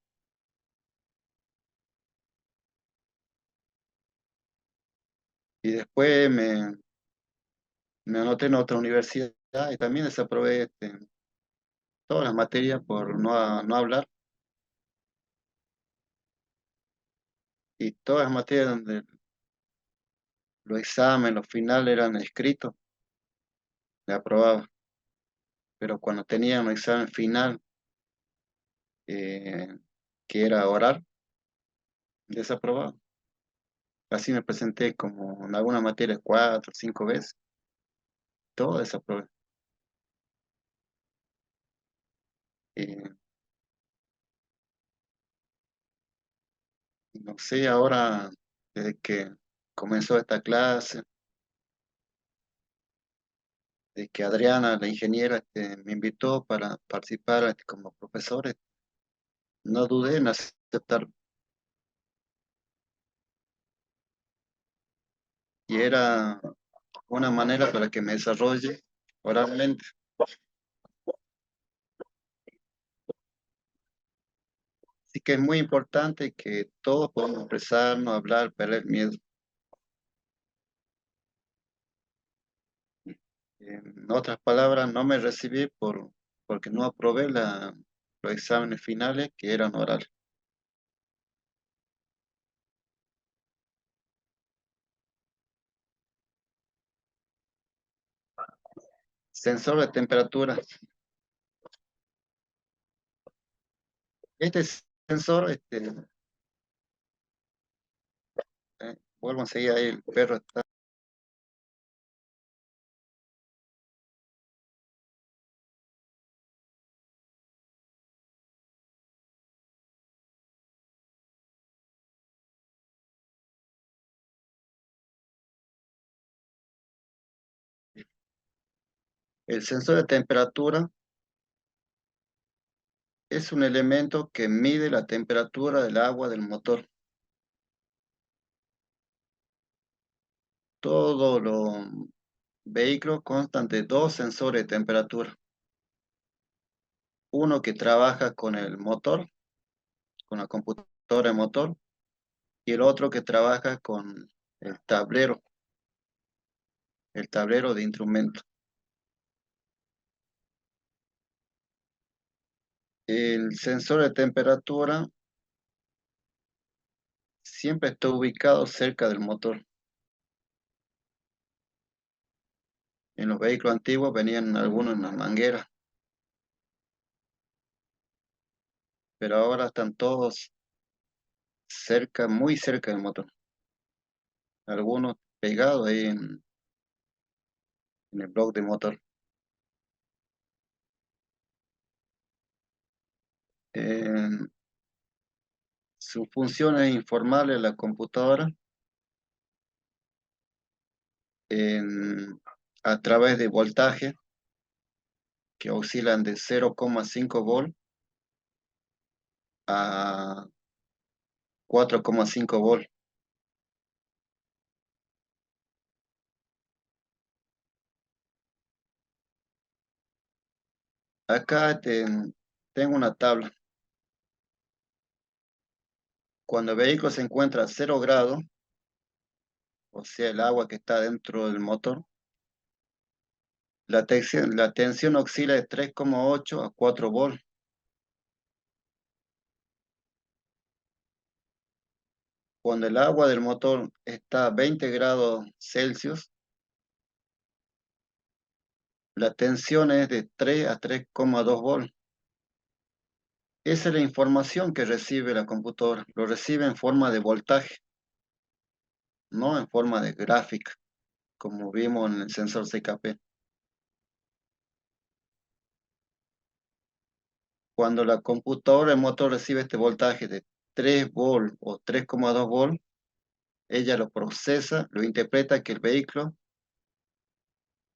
Y después me anoté en otra universidad y también desaprobé todas las materias por no hablar. Y todas las materias donde los exámenes, los finales eran escritos, me aprobaba. Pero cuando tenía un examen final, eh, que era oral, desaprobado. Así me presenté como en alguna materia 4 o 5 veces, todo desaprobé. Eh, no sé, ahora, desde que comenzó esta clase, de que Adriana, la ingeniera, me invitó para participar como profesor, no dudé en aceptar. Y era una manera para que me desarrolle oralmente. Así que es muy importante que todos podamos expresarnos, hablar, perder miedo. En otras palabras, no me recibí porque no aprobé los exámenes finales que eran orales. Sensor de temperatura. Este sensor, vuelvo a seguir ahí, el perro está. El sensor de temperatura es un elemento que mide la temperatura del agua del motor. Todos los vehículos constan de dos sensores de temperatura. Uno que trabaja con el motor, con la computadora de motor, y el otro que trabaja con el tablero de instrumentos. El sensor de temperatura siempre está ubicado cerca del motor. En los vehículos antiguos venían algunos en las mangueras, pero ahora están todos cerca, muy cerca del motor. Algunos pegados ahí en el bloque de motor. Eh, Su función es informarle a la computadora en- a través de voltaje que oscilan de 0,5 volt a 4,5 volt. Acá tengo una tabla. Cuando el vehículo se encuentra a 0 grados, o sea, el agua que está dentro del motor, la tensión oscila de 3,8 a 4 volt. Cuando el agua del motor está a 20 grados Celsius, la tensión es de 3 a 3,2 volt. Esa es la información que recibe la computadora. Lo recibe en forma de voltaje, no en forma de gráfica, como vimos en el sensor CKP. Cuando la computadora, el motor recibe este voltaje de 3 volt o 3,2 volt, ella lo procesa, lo interpreta que el vehículo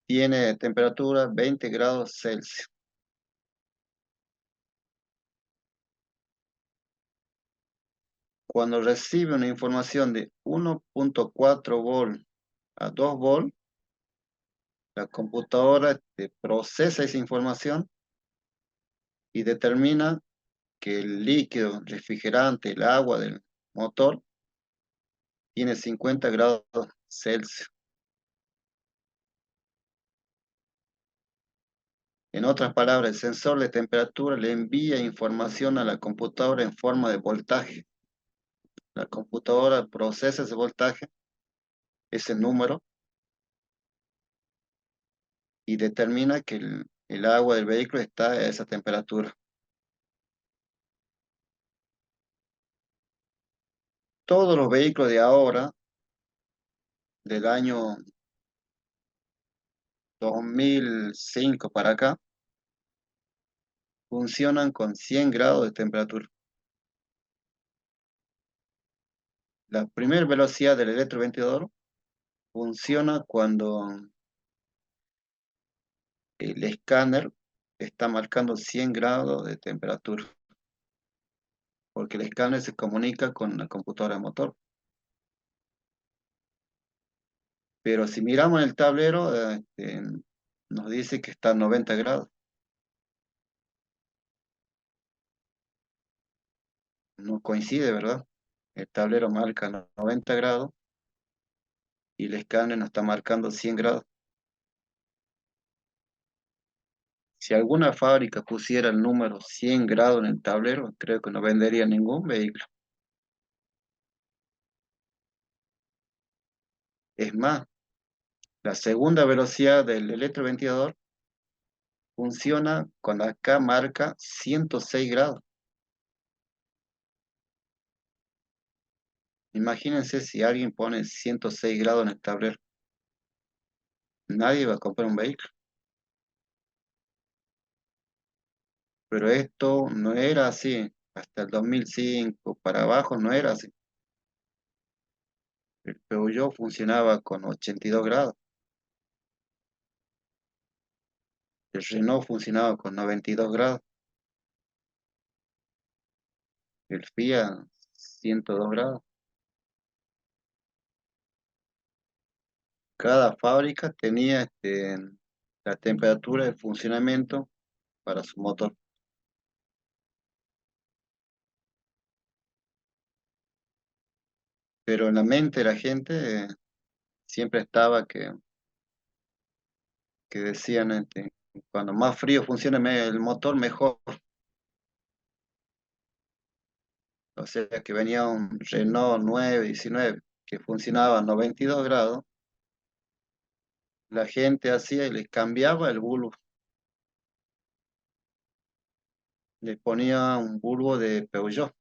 tiene temperatura 20 grados Celsius. Cuando recibe una información de 1,4 volt a 2 volt, la computadora procesa esa información y determina que el líquido refrigerante, el agua del motor, tiene 50 grados Celsius. En otras palabras, el sensor de temperatura le envía información a la computadora en forma de voltaje. La computadora procesa ese voltaje, ese número, y determina que el agua del vehículo está a esa temperatura. Todos los vehículos de ahora, del año 2005 para acá, funcionan con 100 grados de temperatura. La primera velocidad del electroventilador funciona cuando el escáner está marcando 100 grados de temperatura, porque el escáner se comunica con la computadora de motor. Pero si miramos en el tablero, nos dice que está a 90 grados. No coincide, ¿verdad? El tablero marca 90 grados y el escáner nos está marcando 100 grados. Si alguna fábrica pusiera el número 100 grados en el tablero, creo que no vendería ningún vehículo. Es más, la segunda velocidad del electroventilador funciona cuando acá marca 106 grados. Imagínense si alguien pone 106 grados en el tablero. Nadie va a comprar un vehículo. Pero esto no era así. Hasta el 2005 para abajo no era así. El Peugeot funcionaba con 82 grados. El Renault funcionaba con 92 grados. El Fiat 102 grados. Cada fábrica tenía la temperatura de funcionamiento para su motor. Pero en la mente de la gente siempre estaba que decían, cuando más frío funcione el motor, mejor. O sea que venía un Renault 919 que funcionaba a 92 grados, la gente hacía y le cambiaba el bulbo, le ponía un bulbo de Peugeot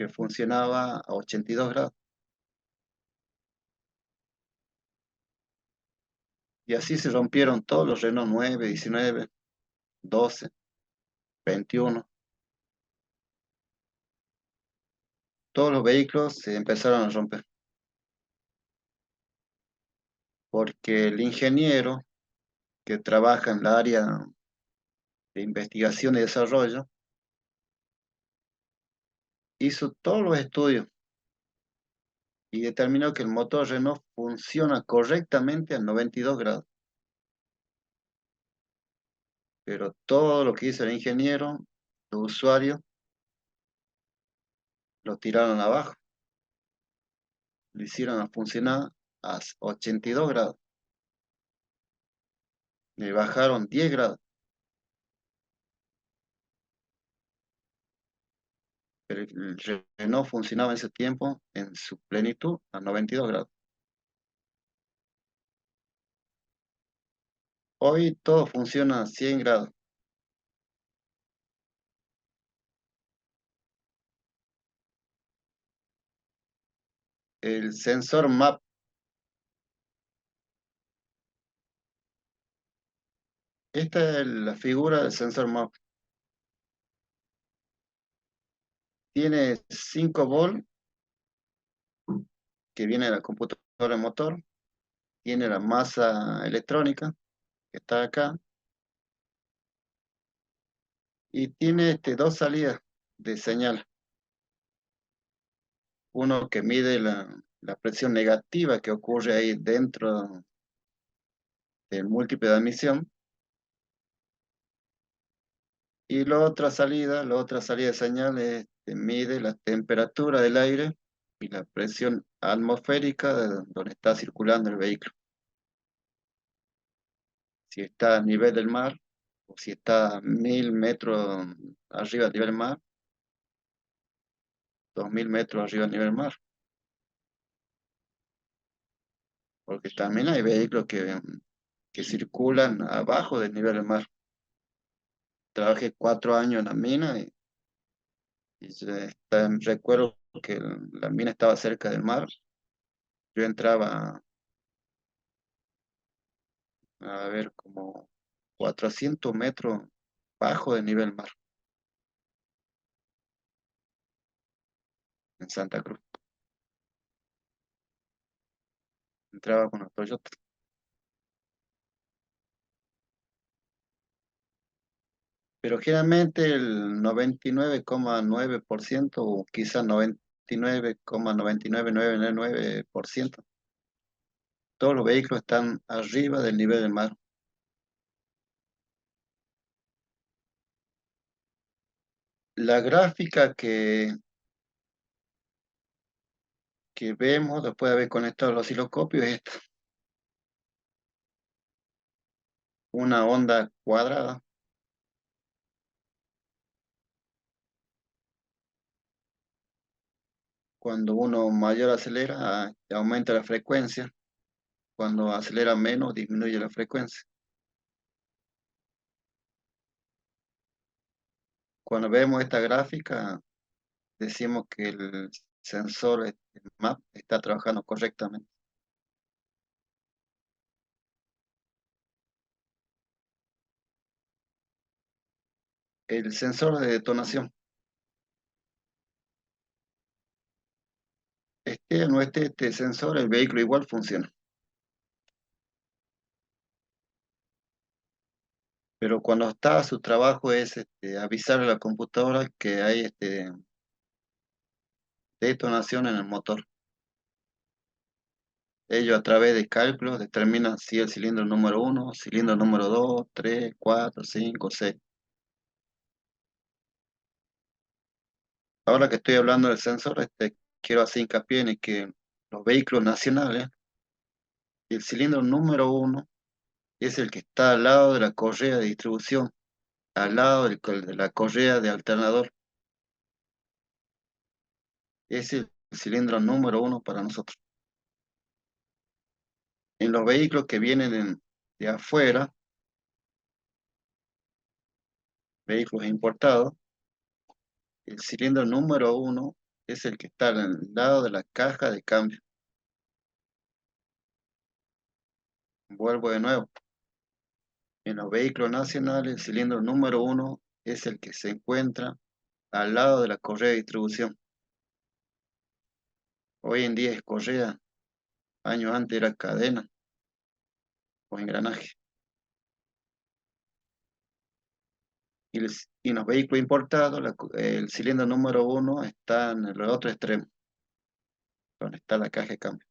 que funcionaba a 82 grados. Y así se rompieron todos los Renault 9, 19, 12, 21. Todos los vehículos se empezaron a romper porque el ingeniero que trabaja en la área de investigación y desarrollo hizo todos los estudios y determinó que el motor Renault funciona correctamente a 92 grados. Pero todo lo que hizo el ingeniero, los usuarios, lo tiraron abajo, lo hicieron a funcionar a 82 grados, le bajaron 10 grados, pero el Renault funcionaba en ese tiempo en su plenitud a 92 grados. Hoy todo funciona a 100 grados. El sensor MAP, esta es la figura del sensor MAP. Tiene 5 volts que viene de la computadora motor, tiene la masa electrónica que está acá y tiene dos salidas de señal. Uno que mide la presión negativa que ocurre ahí dentro del múltiple de admisión y la otra salida de señal mide la temperatura del aire y la presión atmosférica de donde está circulando el vehículo. Si está a nivel del mar o si está a 1000 metros arriba del nivel del mar, 2000 metros arriba del nivel del mar. Porque también hay vehículos que circulan abajo del nivel del mar. Trabajé 4 años en la mina y recuerdo que la mina estaba cerca del mar. Yo entraba a ver como 400 metros bajo del nivel del mar en Santa Cruz. Entraba con los Toyota. Pero generalmente el 99,9% o quizás 99,99999%, todos los vehículos están arriba del nivel del mar. La gráfica que vemos después de haber conectado el osciloscopio es esta, una onda cuadrada. Cuando uno mayor acelera, aumenta la frecuencia. Cuando acelera menos, disminuye la frecuencia. Cuando vemos esta gráfica, decimos que el sensor MAP está trabajando correctamente. El sensor de detonación, o no esté este sensor, el vehículo igual funciona. Pero cuando está, su trabajo es avisar a la computadora que hay detonación en el motor. Ellos a través de cálculos determinan si el cilindro número 1, cilindro número 2, 3, 4, 5, 6. Ahora que estoy hablando del sensor, quiero hacer hincapié en que los vehículos nacionales, el cilindro número 1 es el que está al lado de la correa de distribución, al lado de la correa de alternador. Es el cilindro número 1 para nosotros. En los vehículos que vienen de afuera, vehículos importados, el cilindro número 1 es el que está al lado de la caja de cambio. Vuelvo de nuevo. En los vehículos nacionales, el cilindro número uno es el que se encuentra al lado de la correa de distribución. Hoy en día es correa, años antes era cadena o engranaje. Y en los vehículos importados, el cilindro número uno está en el otro extremo, donde está la caja de cambio.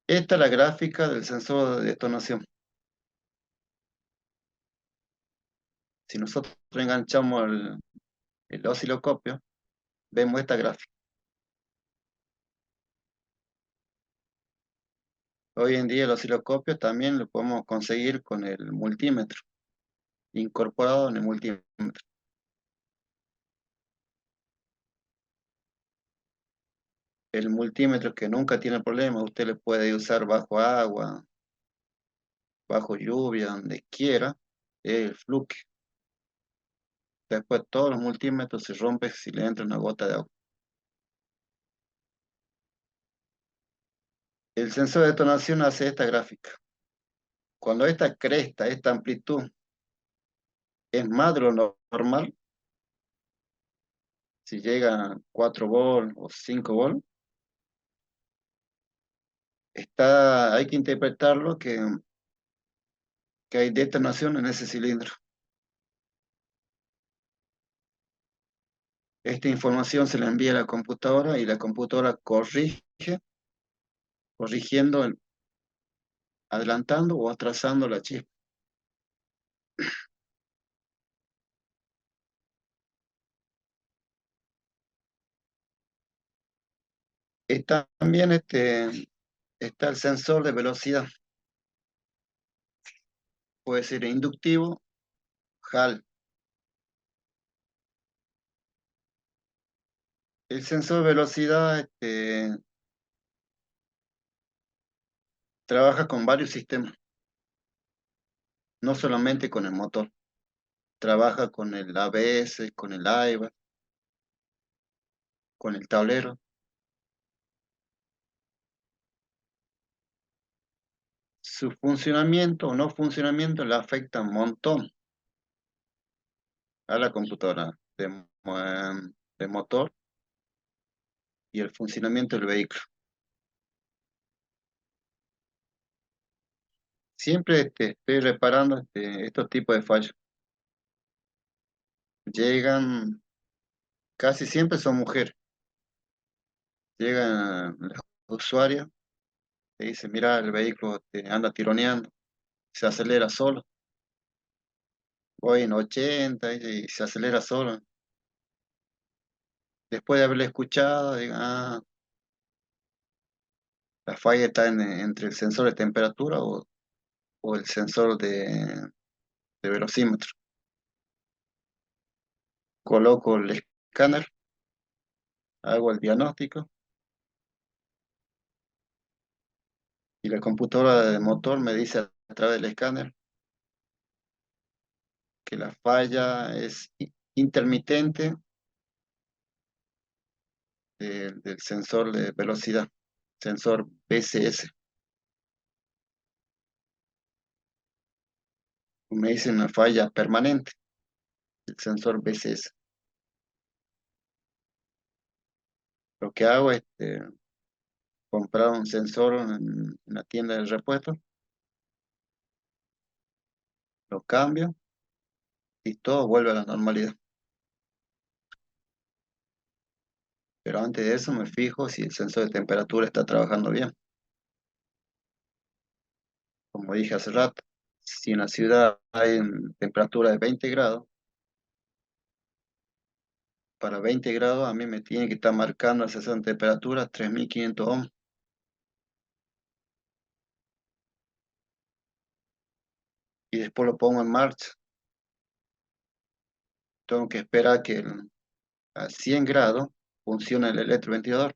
Esta es la gráfica del sensor de detonación. Si nosotros enganchamos el osciloscopio, vemos esta gráfica. Hoy en día el osciloscopio también lo podemos conseguir con el multímetro, incorporado en el multímetro. El multímetro que nunca tiene problema, usted le puede usar bajo agua, bajo lluvia, donde quiera, el fluke. Después todos los multímetros se rompen si le entra una gota de agua. El sensor de detonación hace esta gráfica. Cuando esta cresta, esta amplitud, es más de lo normal, si llega a 4 volt o 5 volt, hay que interpretarlo que hay detonación en ese cilindro. Esta información se la envía a la computadora y la computadora corrigiendo, adelantando o atrasando la chispa. También está el sensor de velocidad, puede ser inductivo, Hall. El sensor de velocidad trabaja con varios sistemas, no solamente con el motor, trabaja con el ABS, con el airbag, con el tablero. Su funcionamiento o no funcionamiento le afecta un montón a la computadora de motor y el funcionamiento del vehículo. Siempre estoy reparando estos tipos de fallos. Llegan, casi siempre son mujeres. Llegan los usuarios, te dicen, mira, el vehículo te anda tironeando, se acelera solo. Voy en 80 y se acelera solo. Después de haberle escuchado, digan, la falla está entre el sensor de temperatura o el sensor de velocímetro. Coloco el escáner, hago el diagnóstico y la computadora de motor me dice a través del escáner que la falla es intermitente del sensor de velocidad, sensor BCS. Me dice una falla permanente, el sensor BCS. Lo que hago es comprar un sensor en una tienda de repuestos, lo cambio y todo vuelve a la normalidad. Pero antes de eso me fijo si el sensor de temperatura está trabajando bien. Como dije hace rato, si en la ciudad hay temperatura de 20 grados, para 20 grados a mí me tiene que estar marcando el sensor de temperatura 3500 ohms. Y después lo pongo en marcha. Tengo que esperar que a 100 grados funcione el electroventilador.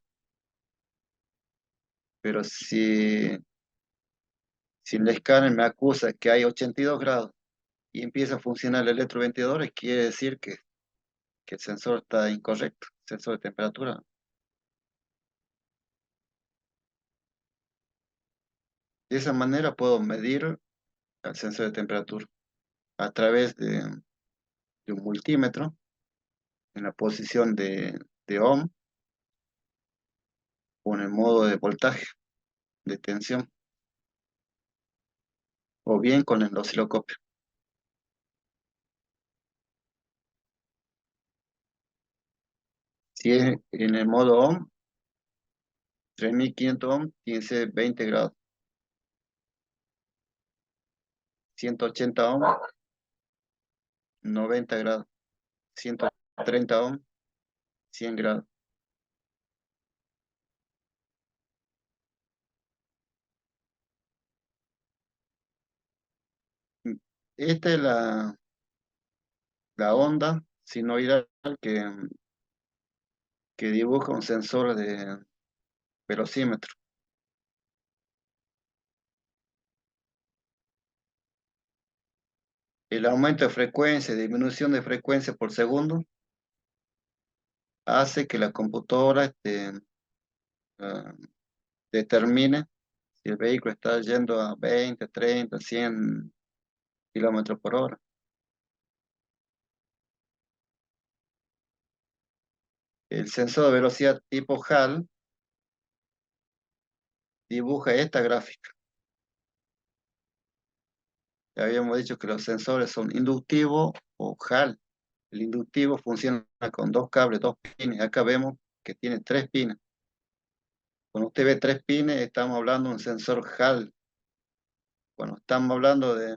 Pero si el escáner me acusa que hay 82 grados y empieza a funcionar el electroventilador, quiere decir que el sensor está incorrecto, sensor de temperatura. De esa manera puedo medir el sensor de temperatura a través de un multímetro en la posición de ohm o en el modo de voltaje, de tensión, o bien con el osciloscopio. Si es en el modo ohm, 3500 ohm tiene que ser 20 grados, 180 ohm, 90 grados, 130 ohm, 100 grados. Esta es la onda sinoidal que, que dibuja un sensor de velocímetro. El aumento de frecuencia y disminución de frecuencia por segundo hace que la computadora ah, determine si el vehículo está yendo a 20, 30, 100 kilómetros por hora. El sensor de velocidad tipo HAL dibuja esta gráfica. Ya habíamos dicho que los sensores son inductivos o HAL. El inductivo funciona con dos cables, dos pines. Acá vemos que tiene tres pines. Cuando usted ve tres pines, estamos hablando de un sensor HAL. Cuando estamos hablando de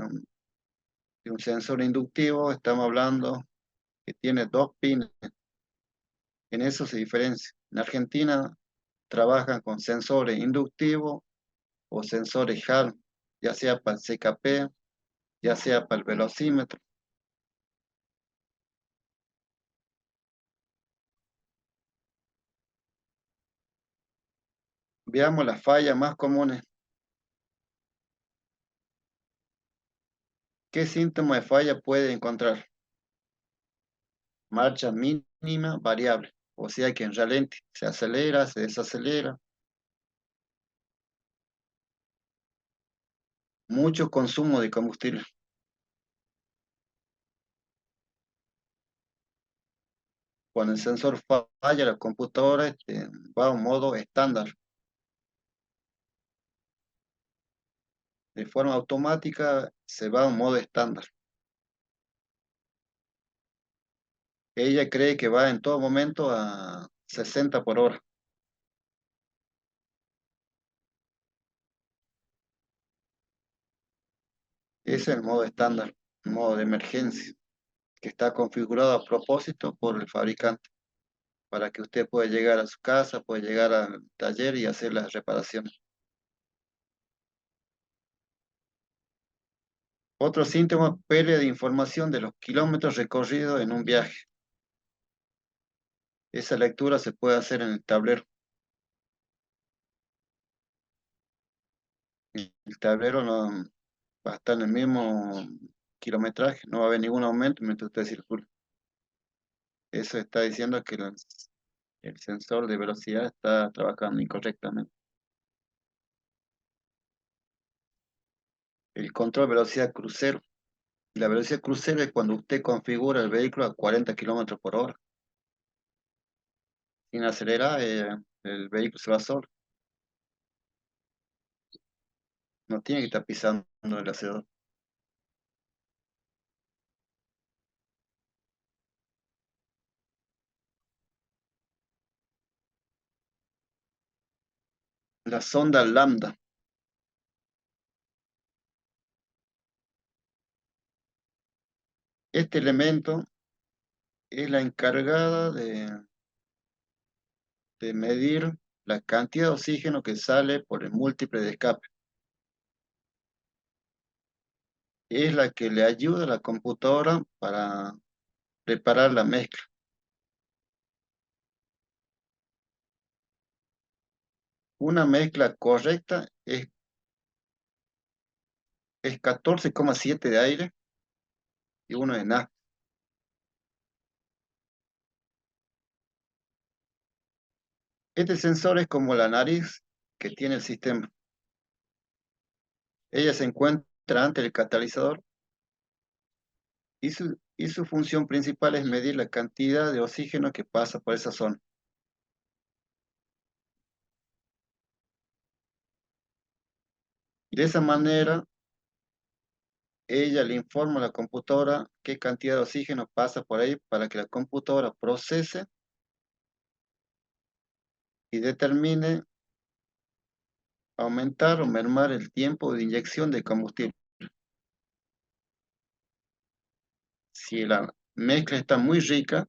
un sensor inductivo, estamos hablando que tiene dos pines. En eso se diferencia. En Argentina trabajan con sensores inductivos o sensores HAL, ya sea para el CKP, ya sea para el velocímetro. Veamos las fallas más comunes. ¿Qué síntomas de falla puede encontrar? Marcha mínima variable, o sea que en ralentí se acelera, se desacelera. Mucho consumo de combustible. Cuando el sensor falla, la computadora va a un modo estándar. De forma automática se va a un modo estándar. Ella cree que va en todo momento a 60 por hora. Ese es el modo estándar, modo de emergencia, que está configurado a propósito por el fabricante para que usted pueda llegar a su casa, pueda llegar al taller y hacer las reparaciones. Otro síntoma, pérdida de información de los kilómetros recorridos en un viaje. Esa lectura se puede hacer en el tablero. El tablero no va a estar en el mismo kilometraje, no va a haber ningún aumento mientras usted circula. Eso está diciendo que el sensor de velocidad está trabajando incorrectamente. El control de velocidad crucero. La velocidad crucero es cuando usted configura el vehículo a 40 kilómetros por hora. Sin acelerar, el vehículo se va solo. No tiene que estar pisando el acelerador. La sonda lambda. Este elemento es la encargada de medir la cantidad de oxígeno que sale por el múltiple de escape. Es la que le ayuda a la computadora para preparar la mezcla. Una mezcla correcta es 14,7 de aire, y uno es nafta. Este sensor es como la nariz que tiene el sistema. Ella se encuentra ante el catalizador y su función principal es medir la cantidad de oxígeno que pasa por esa zona. Y de esa manera, ella le informa a la computadora qué cantidad de oxígeno pasa por ahí para que la computadora procese y determine aumentar o mermar el tiempo de inyección de combustible. Si la mezcla está muy rica,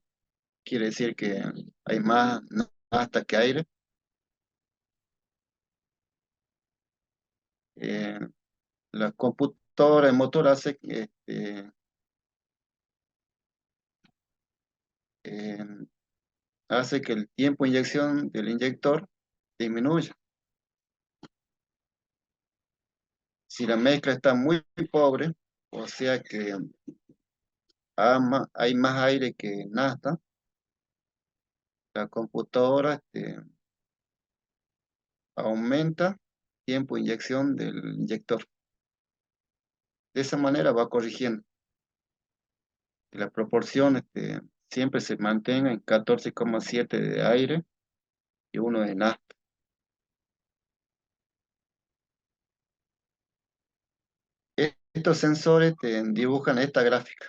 quiere decir que hay más nafta que aire. Eh, la computadora, el motor eh, hace que el tiempo de inyección del inyector disminuya. Si la mezcla está muy pobre, o sea que hay más aire que nafta, la computadora aumenta tiempo de inyección del inyector. De esa manera va corrigiendo que la proporción siempre se mantenga en 14,7 de aire y uno de nafta. Estos sensores te dibujan esta gráfica.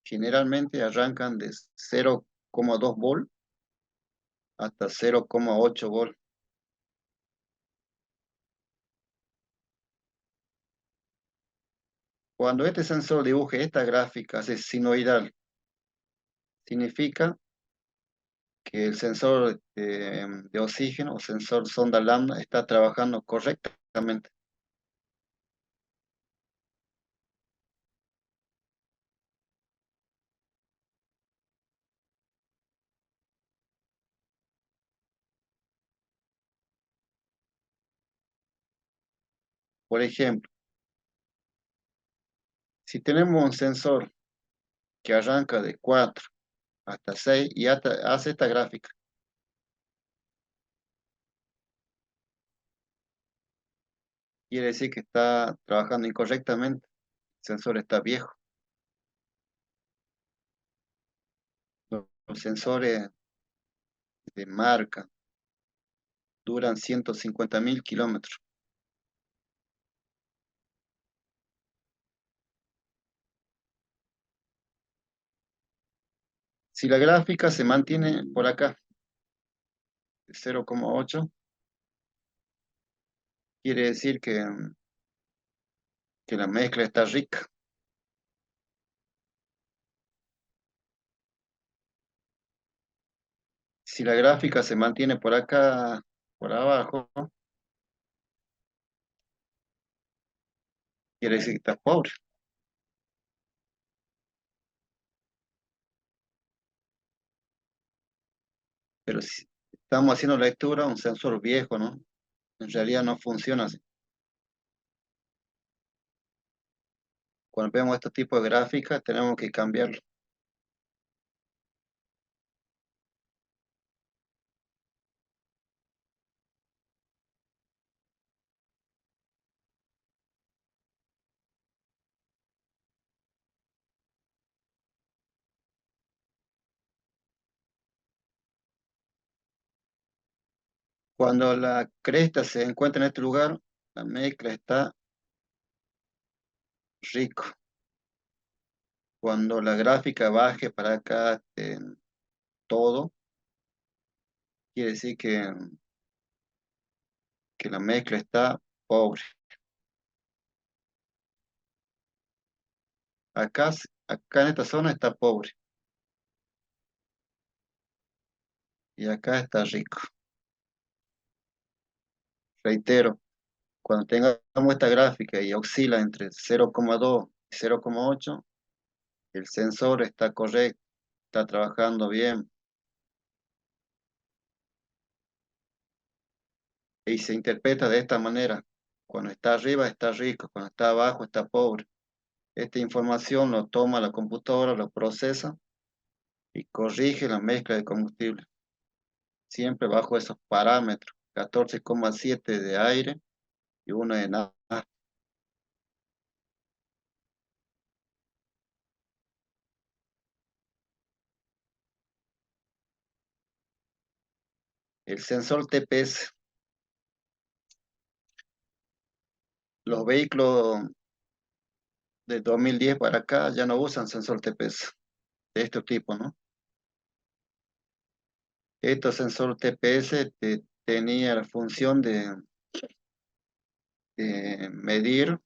Generalmente arrancan de 0,2 volt hasta 0,8 volt. Cuando este sensor dibuje esta gráfica, es sinoidal, significa que el sensor de oxígeno o sensor sonda lambda está trabajando correctamente. Por ejemplo, si tenemos un sensor que arranca de 4 hasta 6 y hace esta gráfica, quiere decir que está trabajando incorrectamente. El sensor está viejo. Los sensores de marca duran 150.000 kilómetros. Si la gráfica se mantiene por acá, de 0,8, quiere decir que la mezcla está rica. Si la gráfica se mantiene por acá, por abajo, quiere decir que está pobre. Pero si estamos haciendo lectura, un sensor viejo, ¿no? En realidad no funciona así. Cuando vemos este tipo de gráficas, tenemos que cambiarlo. Cuando la cresta se encuentra en este lugar, la mezcla está rico. Cuando la gráfica baje para acá en todo, quiere decir que la mezcla está pobre. Acá en esta zona está pobre y acá está rico. Reitero, cuando tengamos esta gráfica y oscila entre 0,2 y 0,8, el sensor está correcto, está trabajando bien y se interpreta de esta manera. Cuando está arriba está rico, cuando está abajo está pobre. Esta información lo toma la computadora, lo procesa y corrige la mezcla de combustible, siempre bajo esos parámetros, 14,7 de aire y uno de nafta. El sensor TPS, los vehículos de 2010 para acá ya no usan sensor TPS de este tipo, ¿no? Estos sensor TPS tenía la función de medir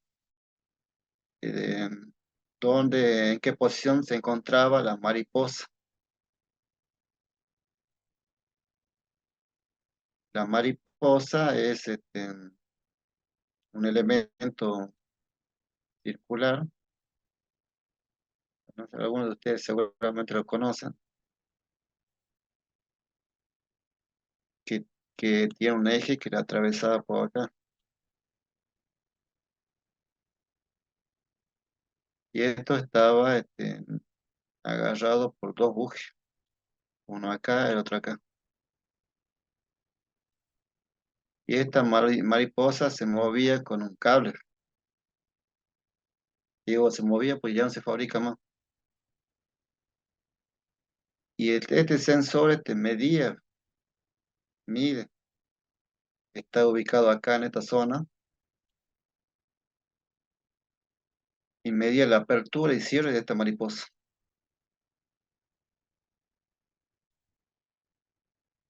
dónde, en qué posición se encontraba la mariposa. La mariposa es un elemento circular, no sé, algunos de ustedes seguramente lo conocen, que, que tiene un eje que la atravesaba por acá. Y esto estaba agarrado por dos bujes, uno acá y el otro acá. Y esta mariposa se movía con un cable. Digo, se movía pues ya no se fabrica más. Y este sensor mide, está ubicado acá en esta zona y medía la apertura y cierre de esta mariposa.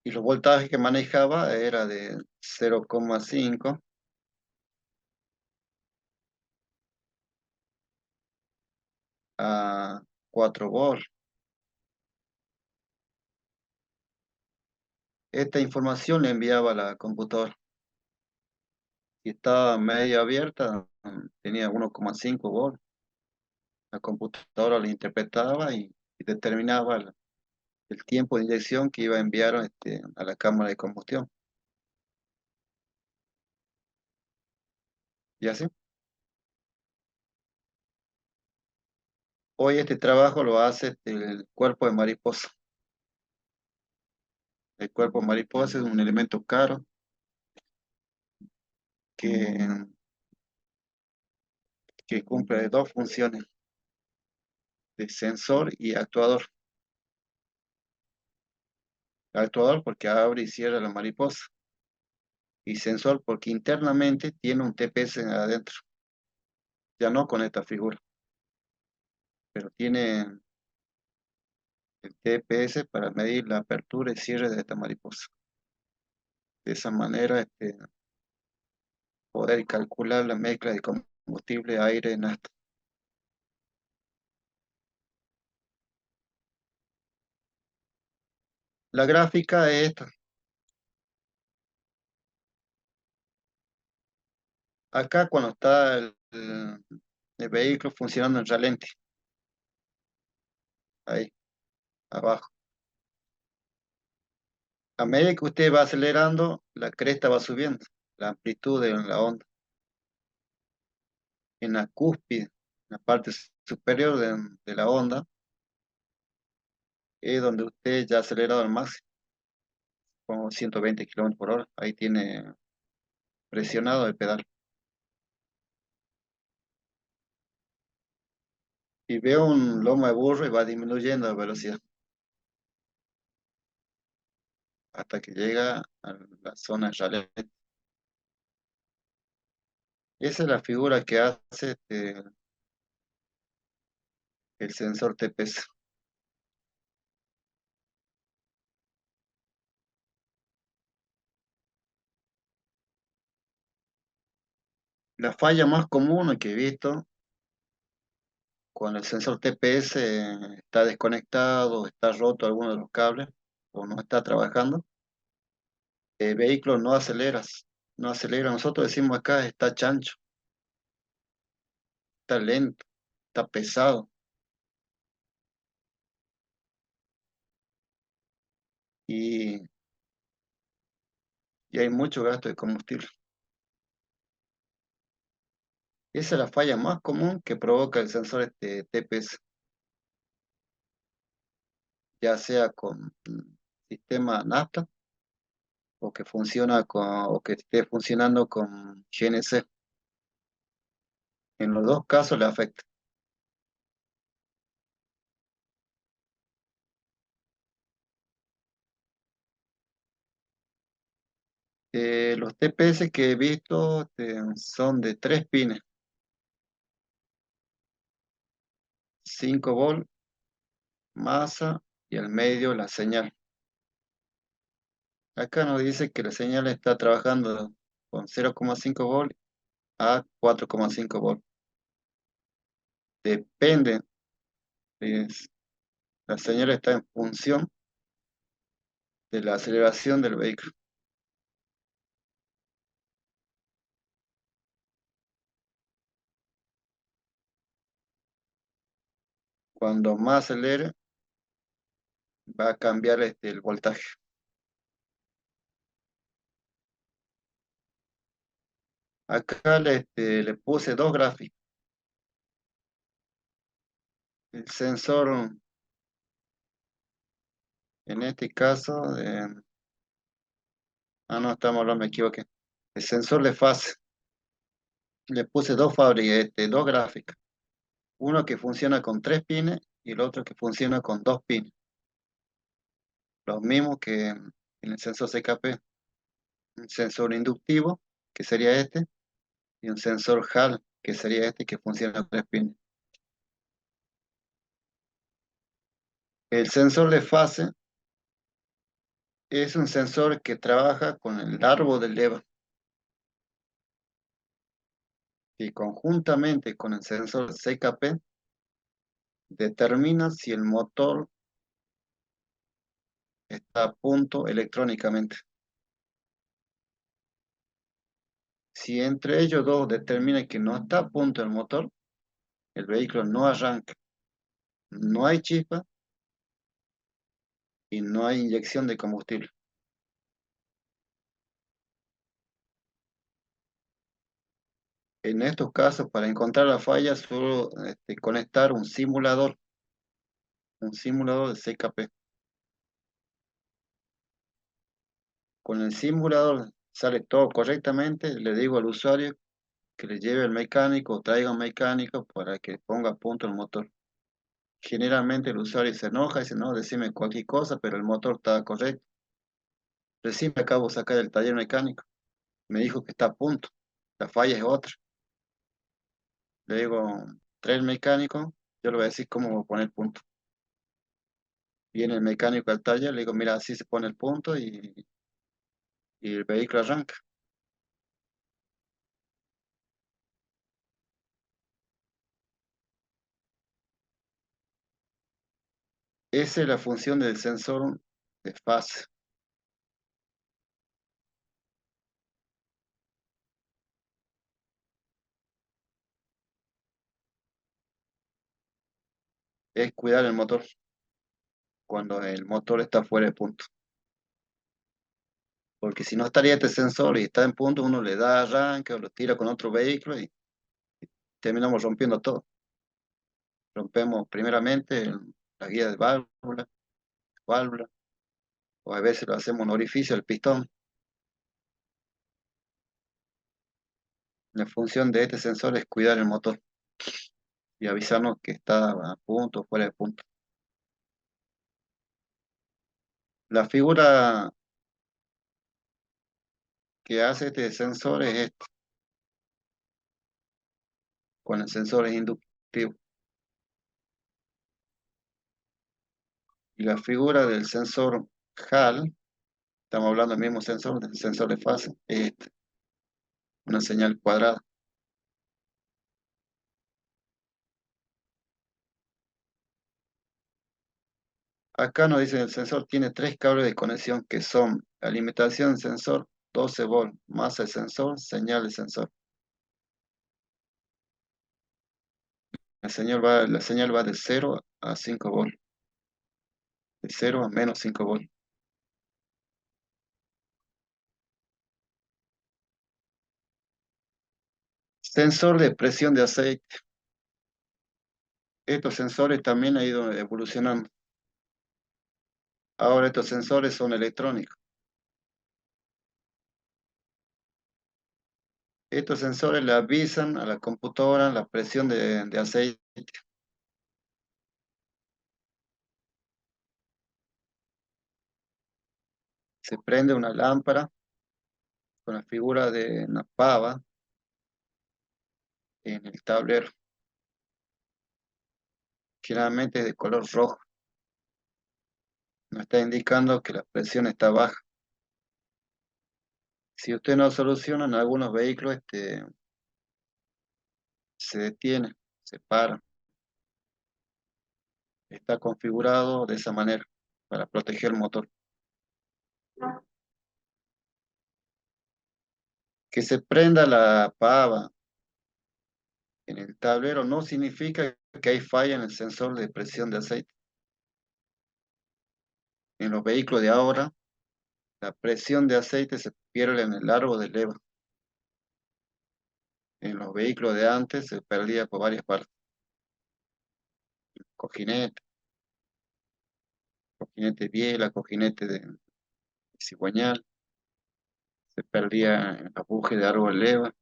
Y los voltajes que manejaba era de 0,5 a 4 volts. Esta información le enviaba a la computadora. Si estaba medio abierta, tenía 1,5 volts. La computadora la interpretaba y determinaba el tiempo de inyección que iba a enviar a la cámara de combustión. Y así. Hoy este trabajo lo hace el cuerpo de mariposa. El cuerpo de mariposa es un elemento caro que, que cumple dos funciones, de sensor y actuador. Actuador porque abre y cierra la mariposa y sensor porque internamente tiene un TPS adentro, ya no con esta figura, pero tiene el TPS para medir la apertura y cierre de esta mariposa. De esa manera, poder calcular la mezcla de combustible, aire, nafta. La gráfica es esta. Acá cuando está el vehículo funcionando en ralentí, ahí abajo. A medida que usted va acelerando, la cresta va subiendo, la amplitud de la onda. En la cúspide, en la parte superior de la onda, es donde usted ya ha acelerado al máximo, con 120 kilómetros por hora. Ahí tiene presionado el pedal. Y veo un lomo de burro y va disminuyendo la velocidad hasta que llega a la zona de ralentí. Esa es la figura que hace el sensor TPS. La falla más común que he visto cuando el sensor TPS está desconectado, está roto alguno de los cables o no está trabajando, el vehículo no aceleras, no acelera. Nosotros decimos acá está chancho, está lento, está pesado y, y hay mucho gasto de combustible. Esa es la falla más común que provoca el sensor TPS, ya sea con sistema NAFTA o que esté funcionando con GNC. En los dos casos le afecta. Los TPS que he visto son de 3 pines, 5 volts, masa y al medio la señal. Acá nos dice que la señal está trabajando con 0,5 volts a 4,5 volts. Depende, es- la señal está en función de la aceleración del vehículo. Cuando más acelere, va a cambiar el voltaje. Acá le puse dos gráficos. El sensor, en este caso, no, estamos hablando, me equivoqué. El sensor de fase. Le puse dos fábricas, dos gráficas. Uno que funciona con 3 pines y el otro que funciona con 2 pines. Los mismos que en el sensor CKP. Un sensor inductivo, que sería este, y un sensor Hall, que sería este que funciona con 3 pines. El sensor de fase es un sensor que trabaja con el árbol del EVA y conjuntamente con el sensor CKP determina si el motor está a punto electrónicamente. Si entre ellos dos determina que no está a punto el motor, el vehículo no arranca, no hay chispa y no hay inyección de combustible. En estos casos, para encontrar la falla, suelo conectar un simulador de CKP. Con el simulador sale todo correctamente, le digo al usuario que le lleve al mecánico o traiga un mecánico para que ponga a punto el motor. Generalmente el usuario se enoja y dice, no, decime cualquier cosa, pero el motor está correcto. Recién me acabo de sacar del taller mecánico, me dijo que está a punto, la falla es otra. Le digo, trae el mecánico, yo le voy a decir cómo voy a poner el punto. Viene el mecánico al taller, le digo, mira, así se pone el punto y el vehículo arranca. Esa es la función del sensor de fase, es cuidar el motor cuando el motor está fuera de punto. Porque si no estaría este sensor y está en punto, uno le da arranque o lo tira con otro vehículo y terminamos rompiendo todo. Rompemos primeramente la guía de válvula, o a veces lo hacemos un orificio, el pistón. La función de este sensor es cuidar el motor y avisarnos que está a punto o fuera de punto. La figura que hace este sensor es esta, con el sensor es inductivo. Y la figura del sensor Hall, estamos hablando del mismo sensor, del sensor de fase, es esta, una señal cuadrada. Acá nos dice el sensor tiene 3 cables de conexión que son alimentación sensor, 12 volts, masa de sensor, señal de sensor. La señal va de 0 a 5 volts, de 0 a -5 volts. Sensor de presión de aceite. Estos sensores también han ido evolucionando. Ahora estos sensores son electrónicos. Estos sensores le avisan a la computadora la presión de aceite. Se prende una lámpara con la figura de una pava en el tablero. Generalmente es de color rojo. Nos está indicando que la presión está baja. Si usted no soluciona en algunos vehículos, se detiene, se para. Está configurado de esa manera para proteger el motor. Que se prenda la pava en el tablero no significa que hay falla en el sensor de presión de aceite. En los vehículos de ahora, la presión de aceite se pierde en el largo de leva. En los vehículos de antes se perdía por varias partes. Cojinete, cojinete biela, cojinete de cigüeñal, se perdía en la buje de árbol de leva,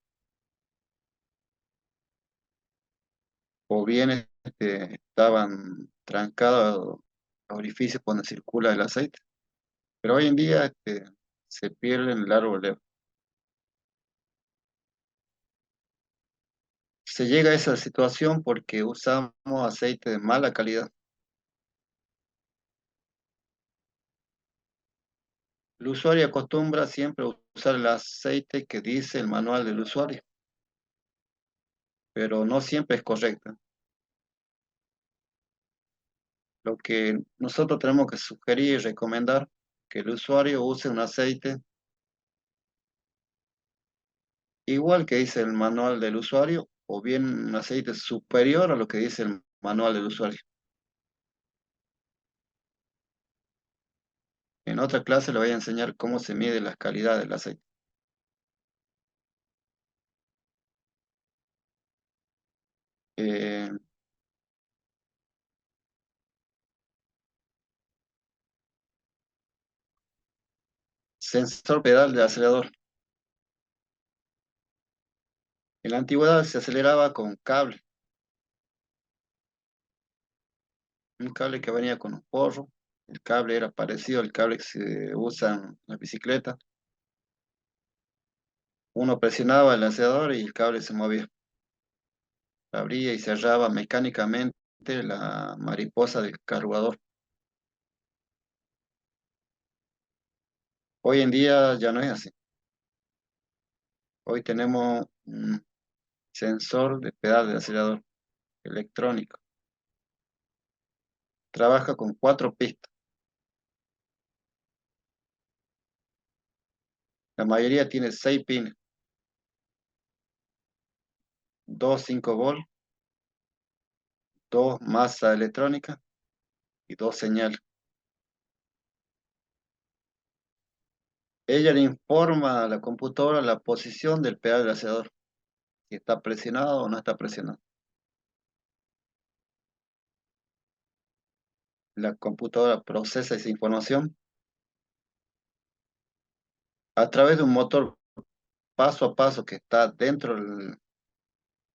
o bien estaban trancados los orificios donde circula el aceite. Pero hoy en día se pierde en el árbol de leva. Se llega a esa situación porque usamos aceite de mala calidad. El usuario acostumbra siempre a usar el aceite que dice el manual del usuario, pero no siempre es correcto. Lo que nosotros tenemos que sugerir y recomendar que el usuario use un aceite igual que dice el manual del usuario o bien un aceite superior a lo que dice el manual del usuario. En otra clase le voy a enseñar cómo se mide la calidad del aceite. Eh, Sensor pedal de acelerador. En la antigüedad se aceleraba con cable, un cable que venía con un porro. El cable era parecido al cable que se usa en la bicicleta. Uno presionaba el acelerador y el cable se movía. Abría y cerraba mecánicamente la mariposa del carburador. Hoy en día ya no es así. Hoy tenemos un sensor de pedal de acelerador electrónico. Trabaja con 4 pistas. La mayoría tiene 6 pines, 2 5 volt, 2 masa electrónica y 2 señales. Ella le informa a la computadora la posición del pedal del acelerador, si está presionado o no está presionado. La computadora procesa esa información a través de un motor paso a paso que está dentro del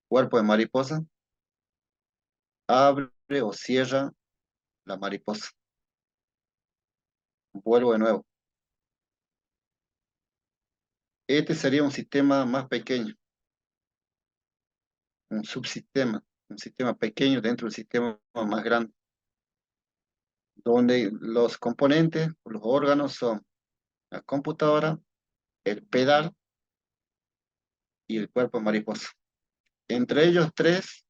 cuerpo de mariposa, abre o cierra la mariposa. Vuelvo de nuevo. Este sería un sistema más pequeño, un subsistema, un sistema pequeño dentro del sistema más grande, donde los componentes, los órganos son la computadora, el pedal y el cuerpo de mariposa. Entre ellos tres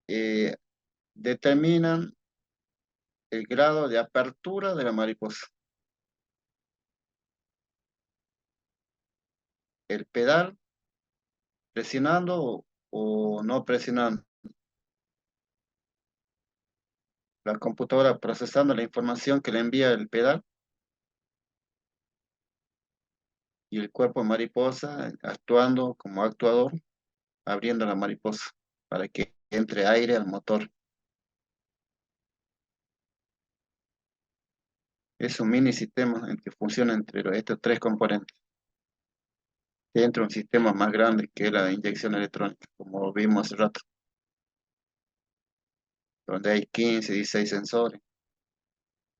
eh, determinan el grado de apertura de la mariposa. El pedal presionando o no presionando. La computadora procesando la información que le envía el pedal y el cuerpo de mariposa actuando como actuador, abriendo la mariposa para que entre aire al motor. Es un mini sistema en que funciona entre estos tres componentes, dentro de un sistema más grande que es la inyección electrónica, como vimos hace rato, donde hay 15, 16 sensores,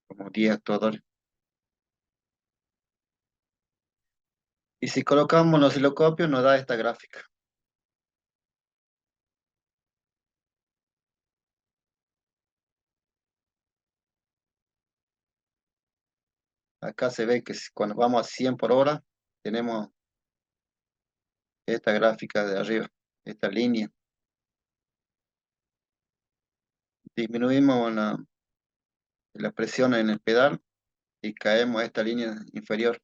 como 10 actuadores. Y si colocamos los osciloscopios nos da esta gráfica. Acá se ve que cuando vamos a 100 por hora, tenemos esta gráfica de arriba, esta línea. Disminuimos la presión en el pedal y caemos a esta línea inferior.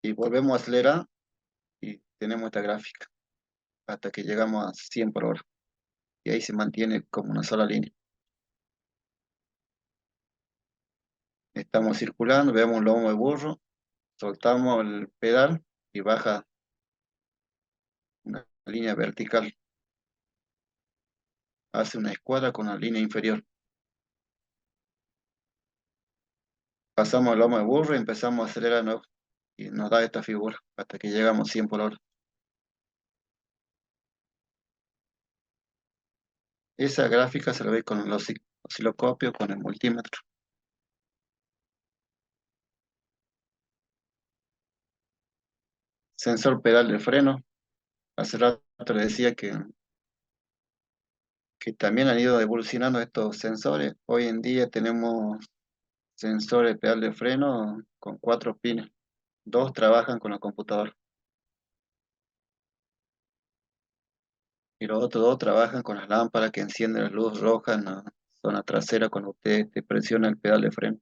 Y volvemos a acelerar y tenemos esta gráfica hasta que llegamos a 100 por hora. Y ahí se mantiene como una sola línea. Estamos circulando, vemos un lomo de burro, soltamos el pedal y baja una línea vertical. Hace una escuadra con la línea inferior. Pasamos el lomo de burro y empezamos a acelerar de nuevo. Y nos da esta figura hasta que llegamos 100 por hora. Esa gráfica se la ve con el osciloscopio, con el multímetro. Sensor pedal de freno. Hace rato le decía que también han ido evolucionando estos sensores. Hoy en día tenemos sensores de pedal de freno con 4 pines. Dos trabajan con la computadora y los otros dos trabajan con las lámparas que encienden la luz roja en la zona trasera cuando usted te presiona el pedal de freno.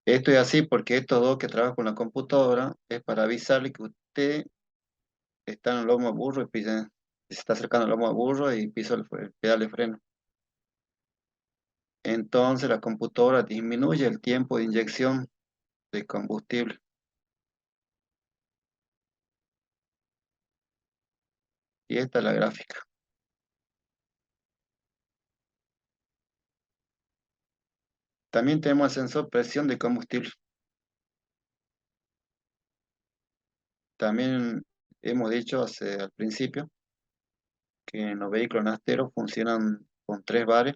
Esto es así porque estos dos que trabajan con la computadora es para avisarle que usted está en el lomo de burro y se está acercando al lomo de burro y pisa el pedal de freno. Entonces la computadora disminuye el tiempo de inyección de combustible. Y esta es la gráfica. También tenemos el sensor presión de combustible. También hemos dicho al principio que en los vehículos nasteros funcionan con 3 bares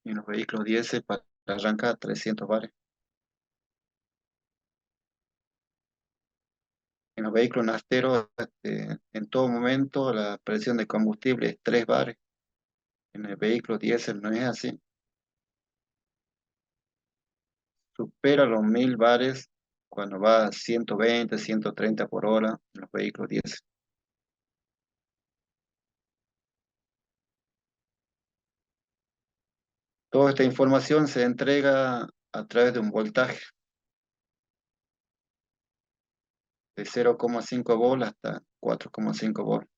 y en los vehículos diésel para arrancar 300 bares. En los vehículos nasteros, en todo momento la presión de combustible es 3 bares. En el vehículo diésel no es así. Supera los 1000 bares cuando va a 120, 130 por hora en los vehículos diésel. Toda esta información se entrega a través de un voltaje de 0,5 volt hasta 4,5 volt.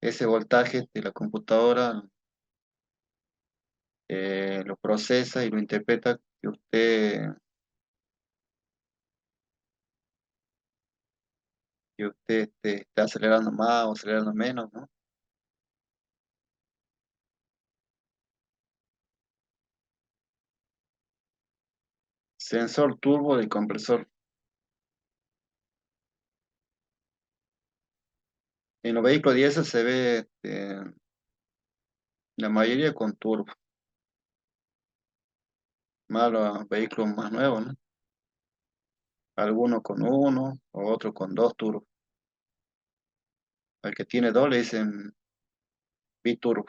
Ese voltaje de la computadora lo procesa y lo interpreta que usted está acelerando más o acelerando menos, ¿no? Sensor turbo de compresor. En los vehículos diésel se ve la mayoría con turbo, más los vehículos más nuevos, ¿no? Algunos con uno o otros con dos turbos. Al que tiene dos le dicen biturbo.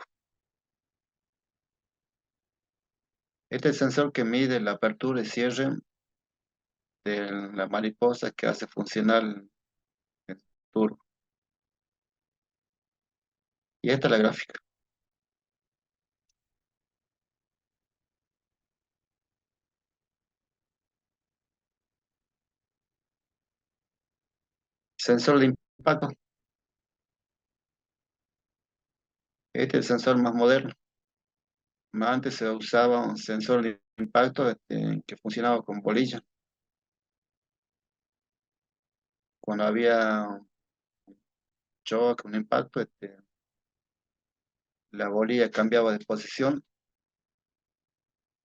Este es el sensor que mide la apertura y cierre de la mariposa que hace funcionar el turbo. Y esta es la gráfica. Sensor de impacto. Este es el sensor más moderno. Antes se usaba un sensor de impacto que funcionaba con bolilla. Cuando había un choque, un impacto, la bolilla cambiaba de posición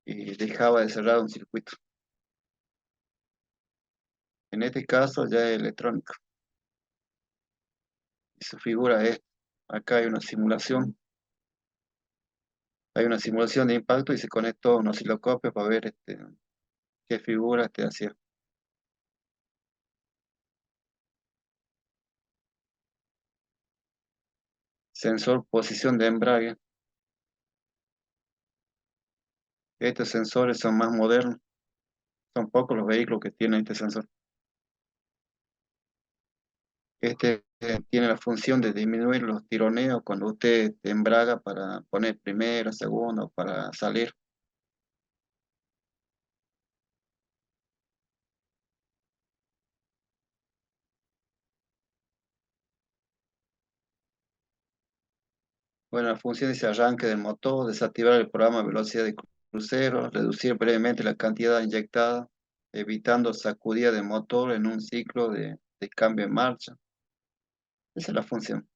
y dejaba de cerrar un circuito. En este caso ya es electrónico. Y su figura es, acá hay una simulación de impacto y se conectó a un osciloscopio para ver qué figura hacía. Sensor posición de embrague. Estos sensores son más modernos. Son pocos los vehículos que tienen este sensor. Tiene la función de disminuir los tironeos cuando usted embraga para poner primera, segunda o para salir. Bueno, la función dice arranque del motor, desactivar el programa de velocidad de crucero, reducir brevemente la cantidad inyectada, evitando sacudida de motor en un ciclo de cambio en marcha. Esa es la función.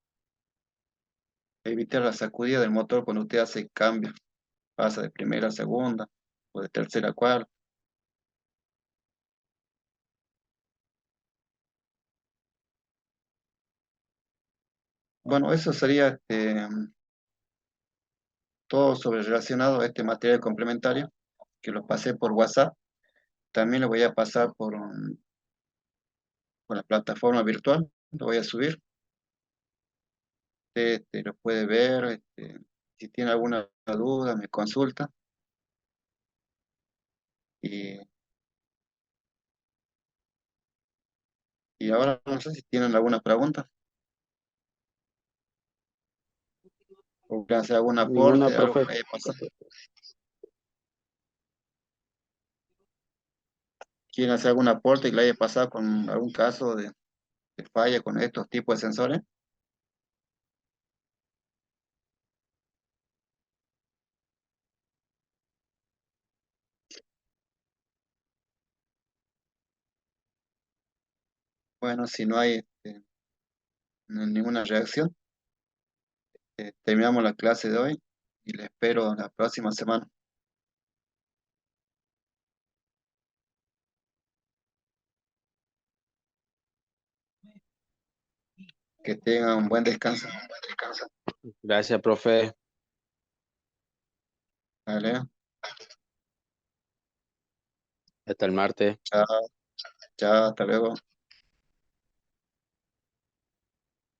Evitar la sacudida del motor cuando usted hace cambio, pasa de primera a segunda o de tercera a cuarta. Bueno, eso sería todo sobre relacionado a este material complementario que lo pasé por WhatsApp. También lo voy a pasar por la plataforma virtual, lo voy a subir. Usted lo puede ver, si tiene alguna duda me consulta y, y ahora no sé si tienen alguna pregunta o quieren hacer algún Ninguna, aporte, algo que profe. le haya pasado. ¿Quieren hacer algún aporte que le haya pasado con algún caso de falla con estos tipos de sensores? Bueno, si no hay ninguna reacción, terminamos la clase de hoy y le espero la próxima semana. Que tengan un buen descanso. Gracias, profe. ¿Vale? Hasta el martes. Chao, chao, hasta luego.